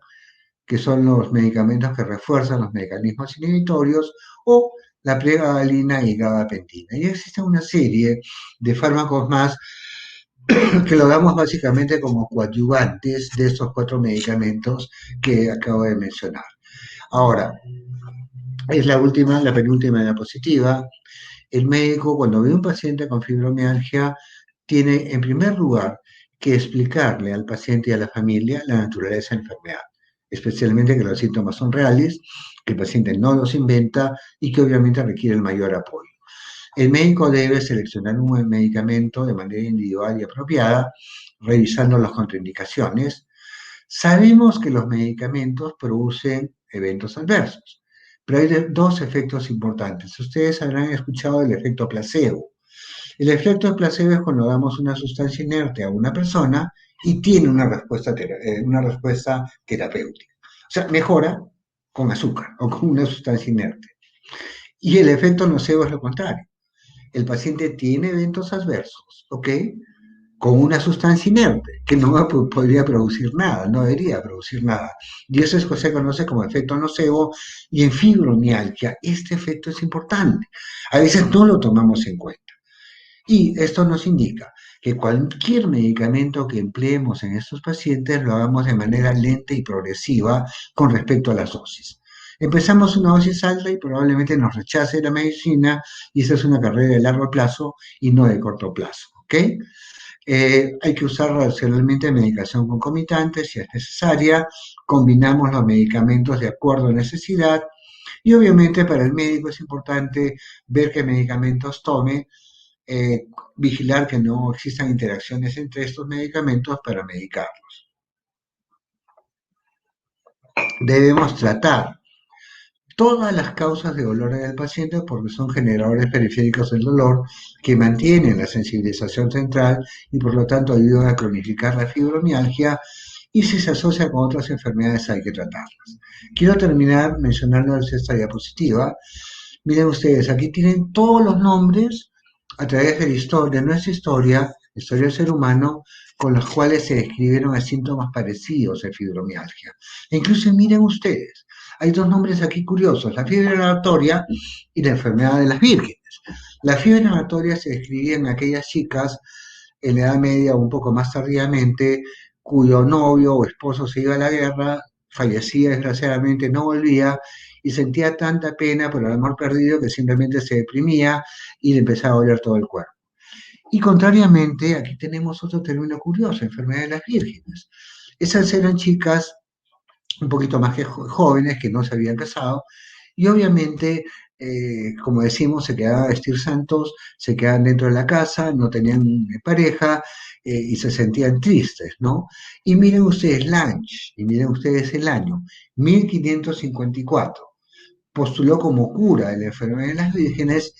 que son los medicamentos que refuerzan los mecanismos inhibitorios, o la pregabalina y gabapentina. Y existe una serie de fármacos más que lo damos básicamente como coadyuvantes de estos 4 medicamentos que acabo de mencionar. Ahora, es la penúltima diapositiva. El médico, cuando ve un paciente con fibromialgia, tiene en primer lugar que explicarle al paciente y a la familia la naturaleza de la enfermedad, especialmente que los síntomas son reales, que el paciente no los inventa y que obviamente requiere el mayor apoyo. el médico debe seleccionar un medicamento de manera individual y apropiada, revisando las contraindicaciones. Sabemos que los medicamentos producen eventos adversos, pero hay dos efectos importantes. Ustedes habrán escuchado el efecto placebo. El efecto placebo es cuando damos una sustancia inerte a una persona y tiene una respuesta terapéutica. O sea, mejora con azúcar o con una sustancia inerte. Y el efecto nocebo es lo contrario. El paciente tiene eventos adversos, ¿ok? Con una sustancia inerte que no podría producir nada, no debería producir nada. Y eso es lo que se conoce como efecto nocebo. Y en fibromialgia este efecto es importante. A veces no lo tomamos en cuenta. Y esto nos indica que cualquier medicamento que empleemos en estos pacientes lo hagamos de manera lenta y progresiva con respecto a las dosis. Empezamos una dosis alta y probablemente nos rechace la medicina y esa es una carrera de largo plazo y no de corto plazo, ¿ok? Hay que usar racionalmente medicación concomitante si es necesaria, combinamos los medicamentos de acuerdo a necesidad y obviamente para el médico es importante ver qué medicamentos tome, eh, vigilar que no existan interacciones entre estos medicamentos para medicarlos. Debemos tratar todas las causas de dolor en el paciente porque son generadores periféricos del dolor que mantienen la sensibilización central y por lo tanto ayudan a cronificar la fibromialgia y si se asocia con otras enfermedades hay que tratarlas. Quiero terminar mencionándoles esta diapositiva. Miren ustedes, aquí tienen todos los nombres a través de la historia, nuestra historia del ser humano, con los cuales se describieron síntomas parecidos de fibromialgia. E incluso miren ustedes, hay dos nombres aquí curiosos, la fiebre oratoria y la enfermedad de las vírgenes. La fiebre oratoria se describía en aquellas chicas en la Edad Media o un poco más tardíamente, cuyo novio o esposo se iba a la guerra, fallecía desgraciadamente, no volvía y sentía tanta pena por el amor perdido que simplemente se deprimía y le empezaba a doler todo el cuerpo. Y contrariamente, aquí tenemos otro término curioso, enfermedad de las vírgenes. Esas eran chicas un poquito más que jóvenes que no se habían casado y obviamente, como decimos, se quedaban a vestir santos, se quedaban dentro de la casa, no tenían pareja y se sentían tristes, ¿no? Y miren ustedes Lange, y miren ustedes el año, 1554, postuló como cura de la enfermedad de las vírgenes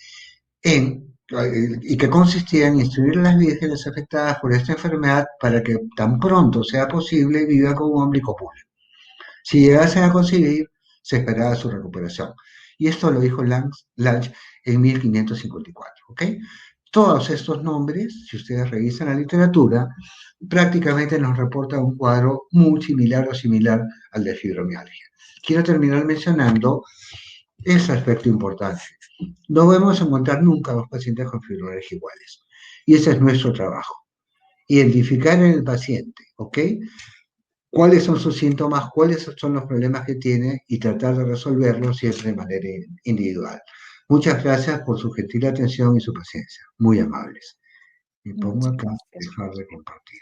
y que consistía en instruir a las vírgenes afectadas por esta enfermedad para que tan pronto sea posible vivan con un hombre y copulen. Si llegasen a conseguir, se esperaba su recuperación. Y esto lo dijo Lange en 1554, ¿ok? Todos estos nombres, si ustedes revisan la literatura, prácticamente nos reportan un cuadro muy similar o similar al de fibromialgia. Quiero terminar mencionando ese aspecto importante. No vamos a encontrar nunca dos pacientes con fibromialgia iguales. Y ese es nuestro trabajo. Identificar en el paciente, ¿ok? Cuáles son sus síntomas, cuáles son los problemas que tiene y tratar de resolverlos siempre de manera individual. Muchas gracias por su gentil atención y su paciencia. Muy amables. Me pongo acá, dejar de compartir.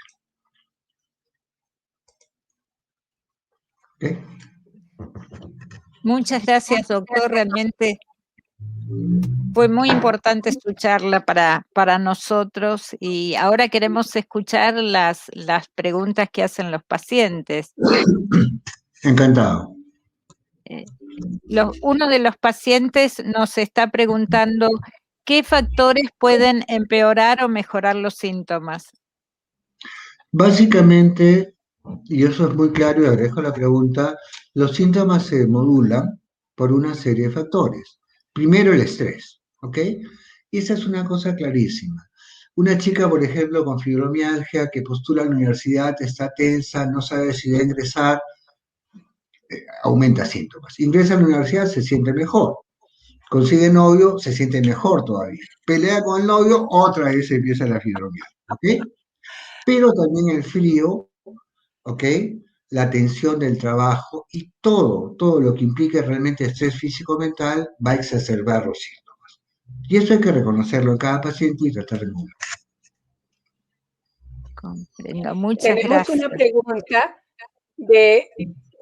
¿Okay? Muchas gracias, doctor. Realmente fue muy importante su charla para nosotros y ahora queremos escuchar las preguntas que hacen los pacientes. Encantado. Uno de los pacientes nos está preguntando ¿qué factores pueden empeorar o mejorar los síntomas? Básicamente, y eso es muy claro y agradezco la pregunta, los síntomas se modulan por una serie de factores. Primero el estrés, ¿ok? Y esa es una cosa clarísima. Una chica, por ejemplo, con fibromialgia que postula a la universidad, está tensa, no sabe si va a ingresar, aumenta síntomas. Ingresa a la universidad, se siente mejor. Consigue novio, se siente mejor todavía. Pelea con el novio, otra vez empieza la fibromialgia, ¿ok? Pero también el frío, ¿ok? La tensión del trabajo y todo lo que implique realmente estrés físico-mental va a exacerbar los síntomas. Y eso hay que reconocerlo en cada paciente y tratar de cubrirlo. Comprendo, muchas Tenemos gracias. una pregunta de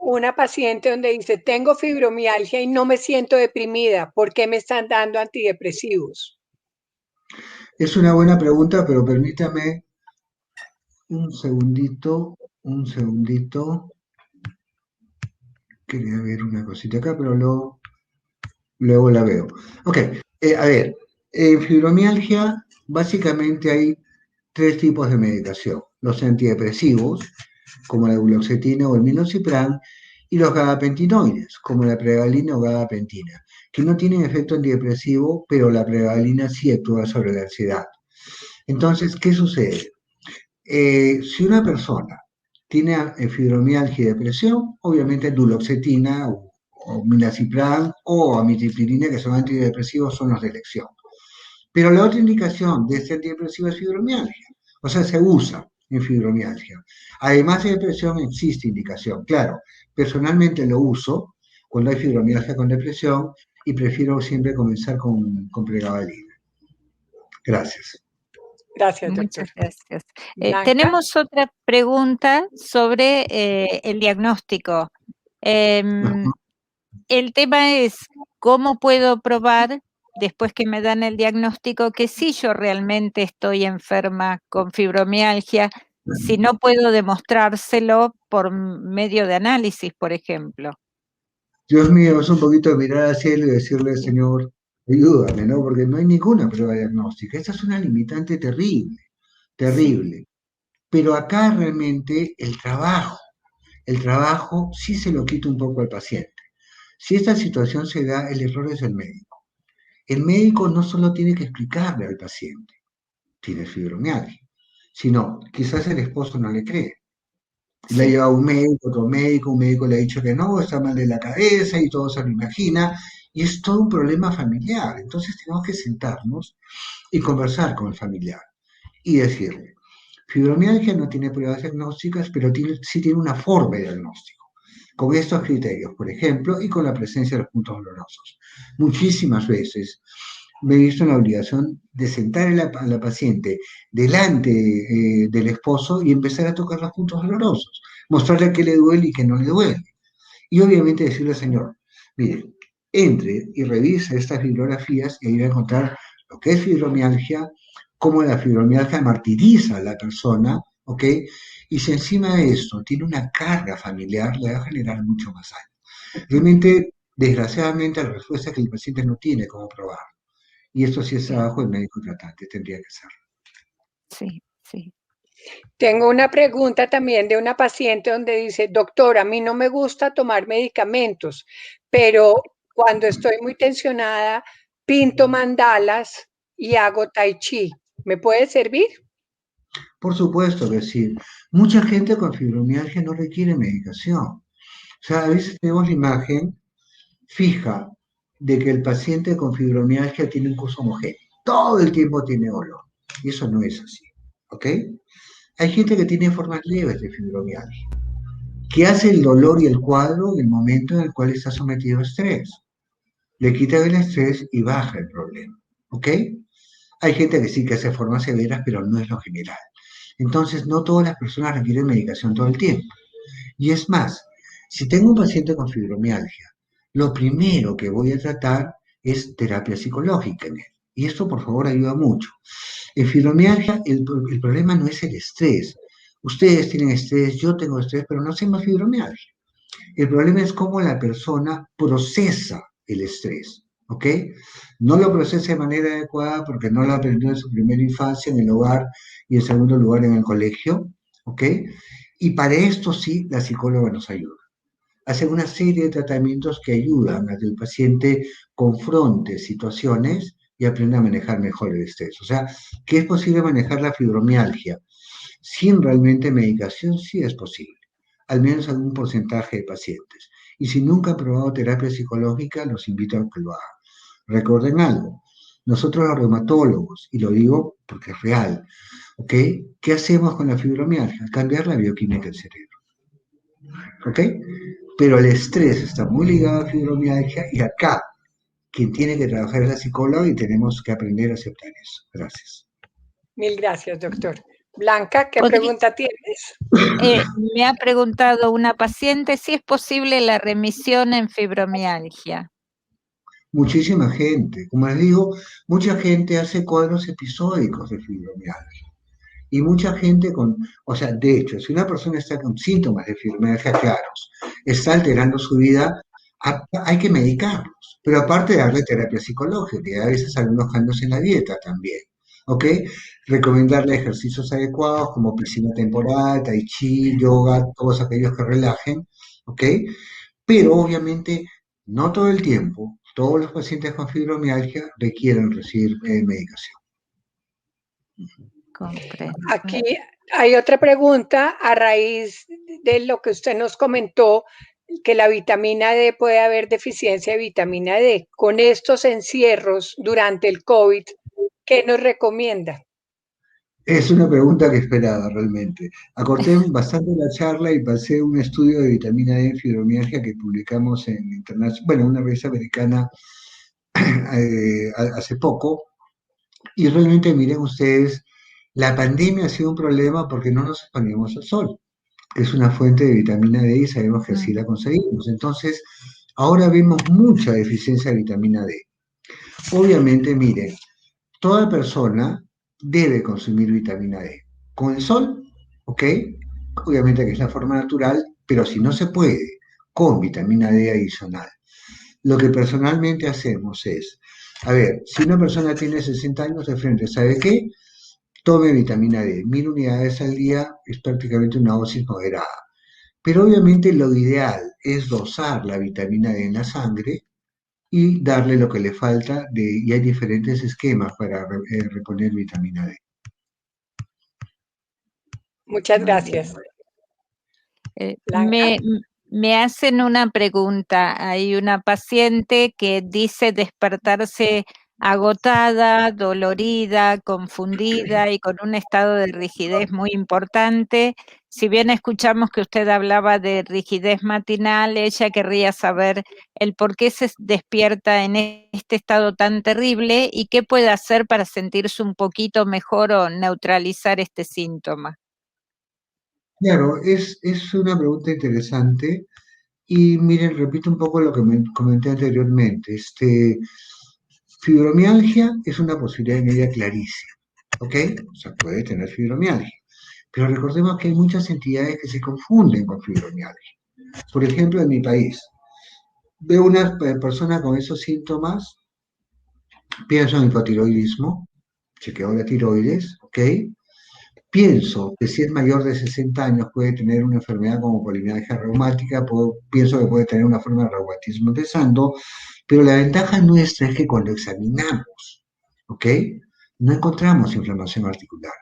una paciente donde dice, tengo fibromialgia y no me siento deprimida, ¿por qué me están dando antidepresivos? Es una buena pregunta, pero permítame un segundito. Quería ver una cosita acá, pero luego la veo. Ok, a ver, en fibromialgia básicamente hay tres tipos de medicación. Los antidepresivos, como la duloxetina o el milnacipran, y los gabapentinoides, como la pregabalina o gabapentina, que no tienen efecto antidepresivo, pero la pregabalina sí actúa sobre la ansiedad. Entonces, ¿qué sucede? Si una persona tiene fibromialgia y depresión, obviamente duloxetina o milnacipran o amitriptilina, que son antidepresivos, son los de elección. Pero la otra indicación de este antidepresivo es fibromialgia, o sea, se usa en fibromialgia. Además de depresión existe indicación, claro, personalmente lo uso cuando hay fibromialgia con depresión y prefiero siempre comenzar con pregabalina. Gracias. Gracias, doctor. Muchas gracias. Blanca. Tenemos otra pregunta sobre el diagnóstico. Em, el tema es, ¿cómo puedo probar, después que me dan el diagnóstico, que sí yo realmente estoy enferma con fibromialgia, si no puedo demostrárselo por medio de análisis, por ejemplo? Dios mío, es un poquito de mirar al cielo y decirle, Señor, ayúdame, ¿no? Porque no hay ninguna prueba diagnóstica. Esta es una limitante terrible, Sí, terrible. Pero acá realmente el trabajo sí se lo quita un poco al paciente. Si esta situación se da, el error es el médico. El médico no solo tiene que explicarle al paciente, tiene fibromialgia, sino quizás el esposo no le cree. Le ha sí, llevado un médico le ha dicho que no, está mal de la cabeza y todo se lo imagina, y es todo un problema familiar. Entonces tenemos que sentarnos y conversar con el familiar y decirle, fibromialgia no tiene pruebas diagnósticas, pero sí tiene una forma de diagnóstico, con estos criterios, por ejemplo, y con la presencia de los puntos dolorosos. Muchísimas veces me he visto en la obligación de sentar a la paciente delante del esposo y empezar a tocar los puntos dolorosos, mostrarle qué le duele y qué no le duele. Y obviamente decirle, señor, mire, entre y revise estas bibliografías y ahí va a encontrar lo que es fibromialgia, cómo la fibromialgia martiriza a la persona, ¿ok? Y si encima de esto tiene una carga familiar, le va a generar mucho más daño. Realmente, desgraciadamente, la respuesta es que el paciente no tiene cómo probar. Y esto sí es sí, trabajo del médico tratante, tendría que ser. sí, sí. Tengo una pregunta también de una paciente donde dice, doctor, a mí no me gusta tomar medicamentos, pero cuando estoy muy tensionada, pinto mandalas y hago tai chi. ¿Me puede servir? Por supuesto que sí. Mucha gente con fibromialgia no requiere medicación. O sea, a veces tenemos la imagen fija de que el paciente con fibromialgia tiene un curso homogéneo. Todo el tiempo tiene dolor. Y eso no es así. ¿Ok? Hay gente que tiene formas leves de fibromialgia, que hace el dolor y el cuadro en el momento en el cual está sometido a estrés. Le quita el estrés y baja el problema. ¿Ok? Hay gente que sí que hace formas severas, pero no es lo general. Entonces, no todas las personas requieren medicación todo el tiempo. Y es más, si tengo un paciente con fibromialgia, lo primero que voy a tratar es terapia psicológica en él. Y esto, por favor, ayuda mucho. En fibromialgia, el problema no es el estrés. Ustedes tienen estrés, yo tengo estrés, pero no hacemos fibromialgia. El problema es cómo la persona procesa el estrés, ¿ok? No lo procesa de manera adecuada porque no lo aprendió en su primera infancia, en el hogar y en segundo lugar en el colegio, ¿ok? Y para esto sí, la psicóloga nos ayuda. Hace una serie de tratamientos que ayudan a que el paciente confronte situaciones y aprenda a manejar mejor el estrés. O sea, que es posible manejar la fibromialgia sin realmente medicación, sí es posible, al menos algún porcentaje de pacientes. Y si nunca han probado terapia psicológica, los invito a que lo hagan. Recuerden algo, nosotros los reumatólogos, y lo digo porque es real, ¿ok? ¿Qué hacemos con la fibromialgia? Cambiar la bioquímica del cerebro, ¿ok? Pero el estrés está muy ligado a la fibromialgia y acá quien tiene que trabajar es la psicóloga y tenemos que aprender a aceptar eso. Gracias. Mil gracias, doctor. Blanca, ¿qué Podría- pregunta tienes? me ha preguntado una paciente si es posible la remisión en fibromialgia. Muchísima gente. Como les digo, mucha gente hace cuadros episódicos de fibromialgia. Y mucha gente o sea, de hecho, si una persona está con síntomas de fibromialgia claros, está alterando su vida, hay que medicarlos. Pero aparte de darle terapia psicológica, y a veces algunos cambios en la dieta también. ¿Ok? Recomendarle ejercicios adecuados como piscina temporal, tai chi, yoga, todos aquellos que relajen. ¿Ok? Pero obviamente no todo el tiempo, todos los pacientes con fibromialgia requieren recibir medicación. Comprendo. Aquí hay otra pregunta a raíz de lo que usted nos comentó, que la vitamina D puede haber deficiencia de vitamina D. Con estos encierros durante el COVID, ¿qué nos recomienda? Es una pregunta que esperaba realmente. Acorté bastante la charla y pasé un estudio de vitamina D en fibromialgia que publicamos en bueno, una revista americana hace poco. Y realmente miren ustedes, la pandemia ha sido un problema porque no nos exponíamos al sol, que es una fuente de vitamina D y sabemos que así la conseguimos. Entonces, ahora vemos mucha deficiencia de vitamina D. Obviamente, miren, toda persona debe consumir vitamina D. Con el sol, ¿ok? Obviamente que es la forma natural, pero si no se puede, con vitamina D adicional. Lo que personalmente hacemos es, a ver, si una persona tiene 60 años de frente, ¿sabe qué? Tome vitamina D. 1000 unidades al día es prácticamente una dosis moderada. Pero obviamente lo ideal es dosar la vitamina D en la sangre y darle lo que le falta y hay diferentes esquemas para reponer vitamina D. Muchas Muy bien. gracias. Me, Blanca. me hacen una pregunta. Hay una paciente que dice despertarse agotada, dolorida, confundida y con un estado de rigidez muy importante. Si bien escuchamos que usted hablaba de rigidez matinal, ella querría saber el por qué se despierta en este estado tan terrible y qué puede hacer para sentirse un poquito mejor o neutralizar este síntoma. Claro, es una pregunta interesante y miren, repito un poco lo que me comenté anteriormente. Fibromialgia es una posibilidad de media clarísima, ¿ok? O sea, puede tener fibromialgia. Pero recordemos que hay muchas entidades que se confunden con fibromialgia. Por ejemplo, en mi país, veo una persona con esos síntomas, pienso en hipotiroidismo, chequeo la tiroides, ¿ok? Pienso que si es mayor de 60 años puede tener una enfermedad como polimialgia reumática, pienso que puede tener una forma de reumatismo empezando, pero la ventaja nuestra es que cuando examinamos, ¿ok? No encontramos inflamación articular.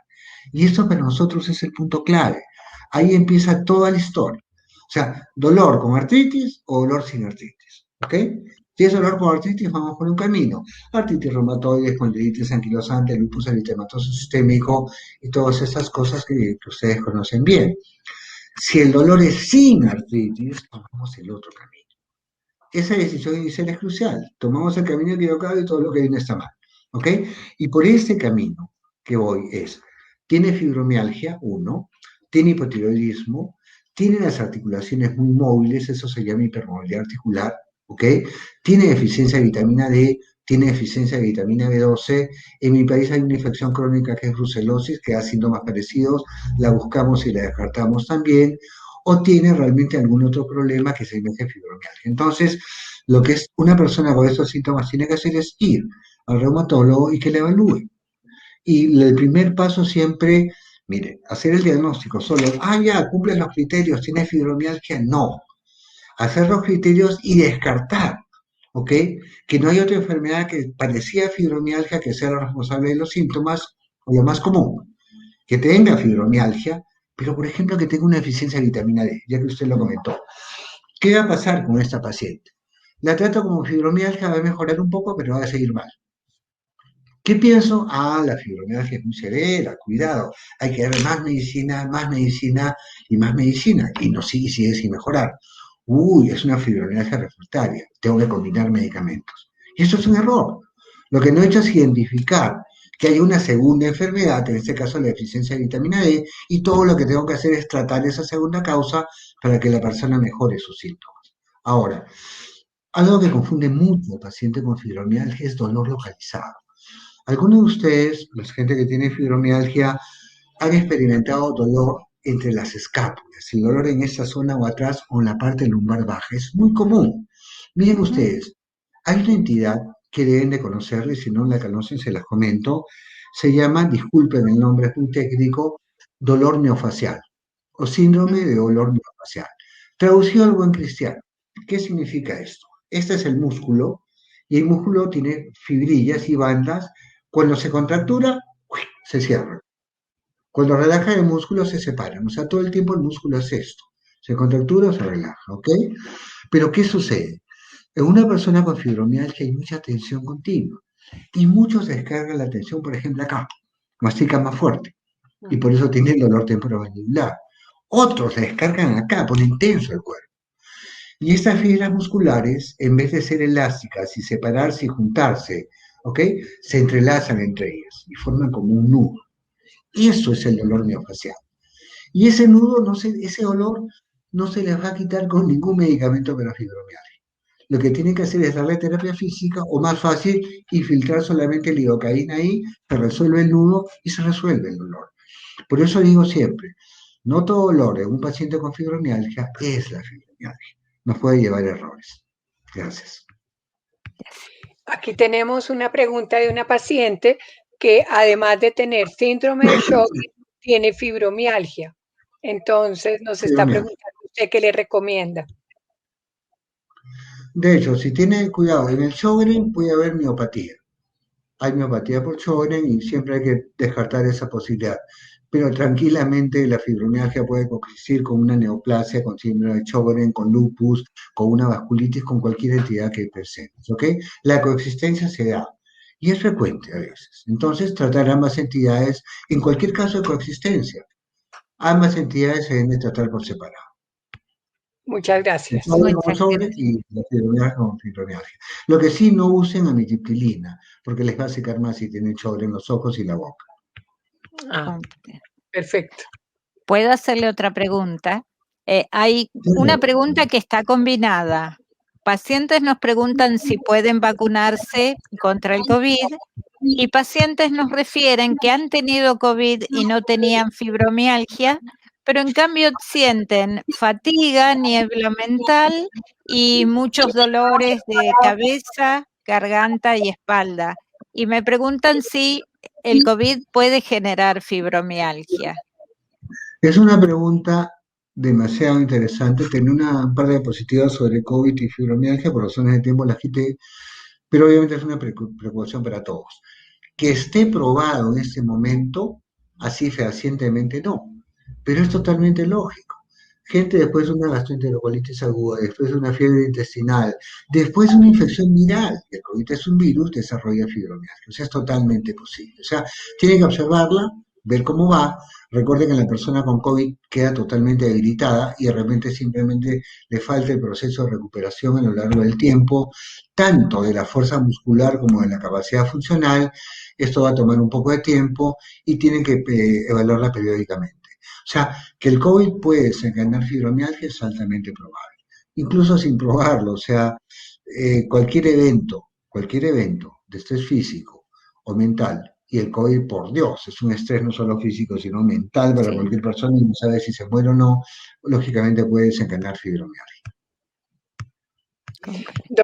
Y esto para nosotros es el punto clave. Ahí empieza toda la historia. O sea, dolor con artritis o dolor sin artritis, ¿ok? Si es dolor con artritis, vamos por un camino. Artritis reumatoide, espondilitis anquilosante, lupus eritematoso sistémico y todas esas cosas que ustedes conocen bien. Si el dolor es sin artritis, tomamos el otro camino. Esa decisión inicial es crucial. Tomamos el camino equivocado y todo lo que viene está mal. ¿Ok? Y por este camino que voy tiene fibromialgia, uno, tiene hipotiroidismo, tiene las articulaciones muy móviles, eso se llama hipermovilidad articular, ¿ok? Tiene deficiencia de vitamina D, tiene deficiencia de vitamina B12. En mi país hay una infección crónica que es brucelosis, que da síntomas parecidos, la buscamos y la descartamos también, o tiene realmente algún otro problema que se llama fibromialgia. Entonces, lo que es una persona con estos síntomas tiene que hacer es ir al reumatólogo y que le evalúe. Y el primer paso siempre, mire, hacer el diagnóstico solo, ya, cumplen los criterios, tiene fibromialgia, no. Hacer los criterios y descartar, ¿ok? Que no hay otra enfermedad que parecía fibromialgia que sea la responsable de los síntomas, o lo más común, que tenga fibromialgia, pero por ejemplo que tenga una deficiencia de vitamina D, ya que usted lo comentó. ¿Qué va a pasar con esta paciente? La trato como fibromialgia, va a mejorar un poco, pero va a seguir mal. ¿Qué pienso? La fibromialgia es muy severa, cuidado, hay que darle más medicina y más medicina, y no sigue sin mejorar. Es una fibromialgia refractaria, tengo que combinar medicamentos. Y eso es un error. Lo que no he hecho es identificar que hay una segunda enfermedad, en este caso la deficiencia de vitamina D, y todo lo que tengo que hacer es tratar esa segunda causa para que la persona mejore sus síntomas. Ahora, Algo que confunde mucho al paciente con fibromialgia es dolor localizado. Algunos de ustedes, la gente que tiene fibromialgia, han experimentado dolor entre las escápulas, el dolor en esa zona o atrás o en la parte lumbar baja. Es muy común. Miren ustedes, hay una entidad que deben de conocerla y si no la conocen se las comento. Se llama, disculpen el nombre, es muy técnico, dolor neofacial o síndrome de dolor neofacial. Traducido al buen cristiano, ¿qué significa esto? Este es el músculo y el músculo tiene fibrillas y bandas. Cuando se contractura, se cierra. Cuando relaja el músculo se separan, o sea, todo el tiempo el músculo hace esto, se contractura o se relaja, ¿ok? Pero ¿qué sucede? En una persona con fibromialgia hay mucha tensión continua y muchos descargan la tensión, por ejemplo, acá, mastican más fuerte y por eso tienen dolor temporomandibular. Otros la descargan acá, ponen tenso el cuerpo. Y estas fibras musculares, en vez de ser elásticas y separarse y juntarse, ¿ok? Se entrelazan entre ellas y forman como un nudo. Eso es el dolor neofacial. Y ese nudo, ese dolor no se les va a quitar con ningún medicamento para fibromialgia. Lo que tienen que hacer es darle terapia física o más fácil, infiltrar solamente lidocaína ahí, se resuelve el nudo y se resuelve el dolor. Por eso digo siempre, no todo dolor en un paciente con fibromialgia es la fibromialgia. Nos puede llevar a errores. Gracias. Aquí tenemos una pregunta de una paciente que además de tener síndrome de Sjögren, tiene fibromialgia. Entonces nos está preguntando usted qué le recomienda. De hecho, si tiene cuidado, en el Sjögren puede haber miopatía. Hay miopatía por Sjögren y siempre hay que descartar esa posibilidad. Pero tranquilamente la fibromialgia puede coexistir con una neoplasia, con síndrome de Sjögren, con lupus, con una vasculitis, con cualquier entidad que presentes, ¿ok? La coexistencia se da y es frecuente a veces. Entonces, tratar ambas entidades, en cualquier caso de coexistencia, ambas entidades se deben de tratar por separado. Muchas gracias. Como sobre y la fibromialgia con fibromialgia. Lo que sí, no usen amitriptilina, porque les va a secar más si tienen Sjögren en los ojos y la boca. Ah, perfecto. ¿Puedo hacerle otra pregunta? Hay una pregunta que está combinada. Pacientes nos preguntan si pueden vacunarse contra el COVID y pacientes nos refieren que han tenido COVID y no tenían fibromialgia, pero en cambio sienten fatiga, niebla mental y muchos dolores de cabeza, garganta y espalda. Y me preguntan si el COVID puede generar fibromialgia. Es una pregunta demasiado interesante. Tenía un par de diapositivas sobre COVID y fibromialgia, por razones de tiempo las quité, pero obviamente es una preocupación para todos. Que esté probado en este momento, así fehacientemente no, pero es totalmente lógico. Gente después de una gastroenterocolitis aguda, después de una fiebre intestinal, después de una infección viral, el COVID es un virus, desarrolla fibromialgia. O sea, es totalmente posible. O sea, tienen que observarla, ver cómo va. Recuerden que la persona con COVID queda totalmente debilitada y de repente simplemente le falta el proceso de recuperación a lo largo del tiempo, tanto de la fuerza muscular como de la capacidad funcional. Esto va a tomar un poco de tiempo y tienen que evaluarla periódicamente. O sea, que el COVID puede desencadenar fibromialgia es altamente probable, incluso sin probarlo. O sea, cualquier evento de estrés físico o mental, y el COVID, por Dios, es un estrés no solo físico, sino mental para cualquier persona y no sabe si se muere o no, lógicamente puede desencadenar fibromialgia.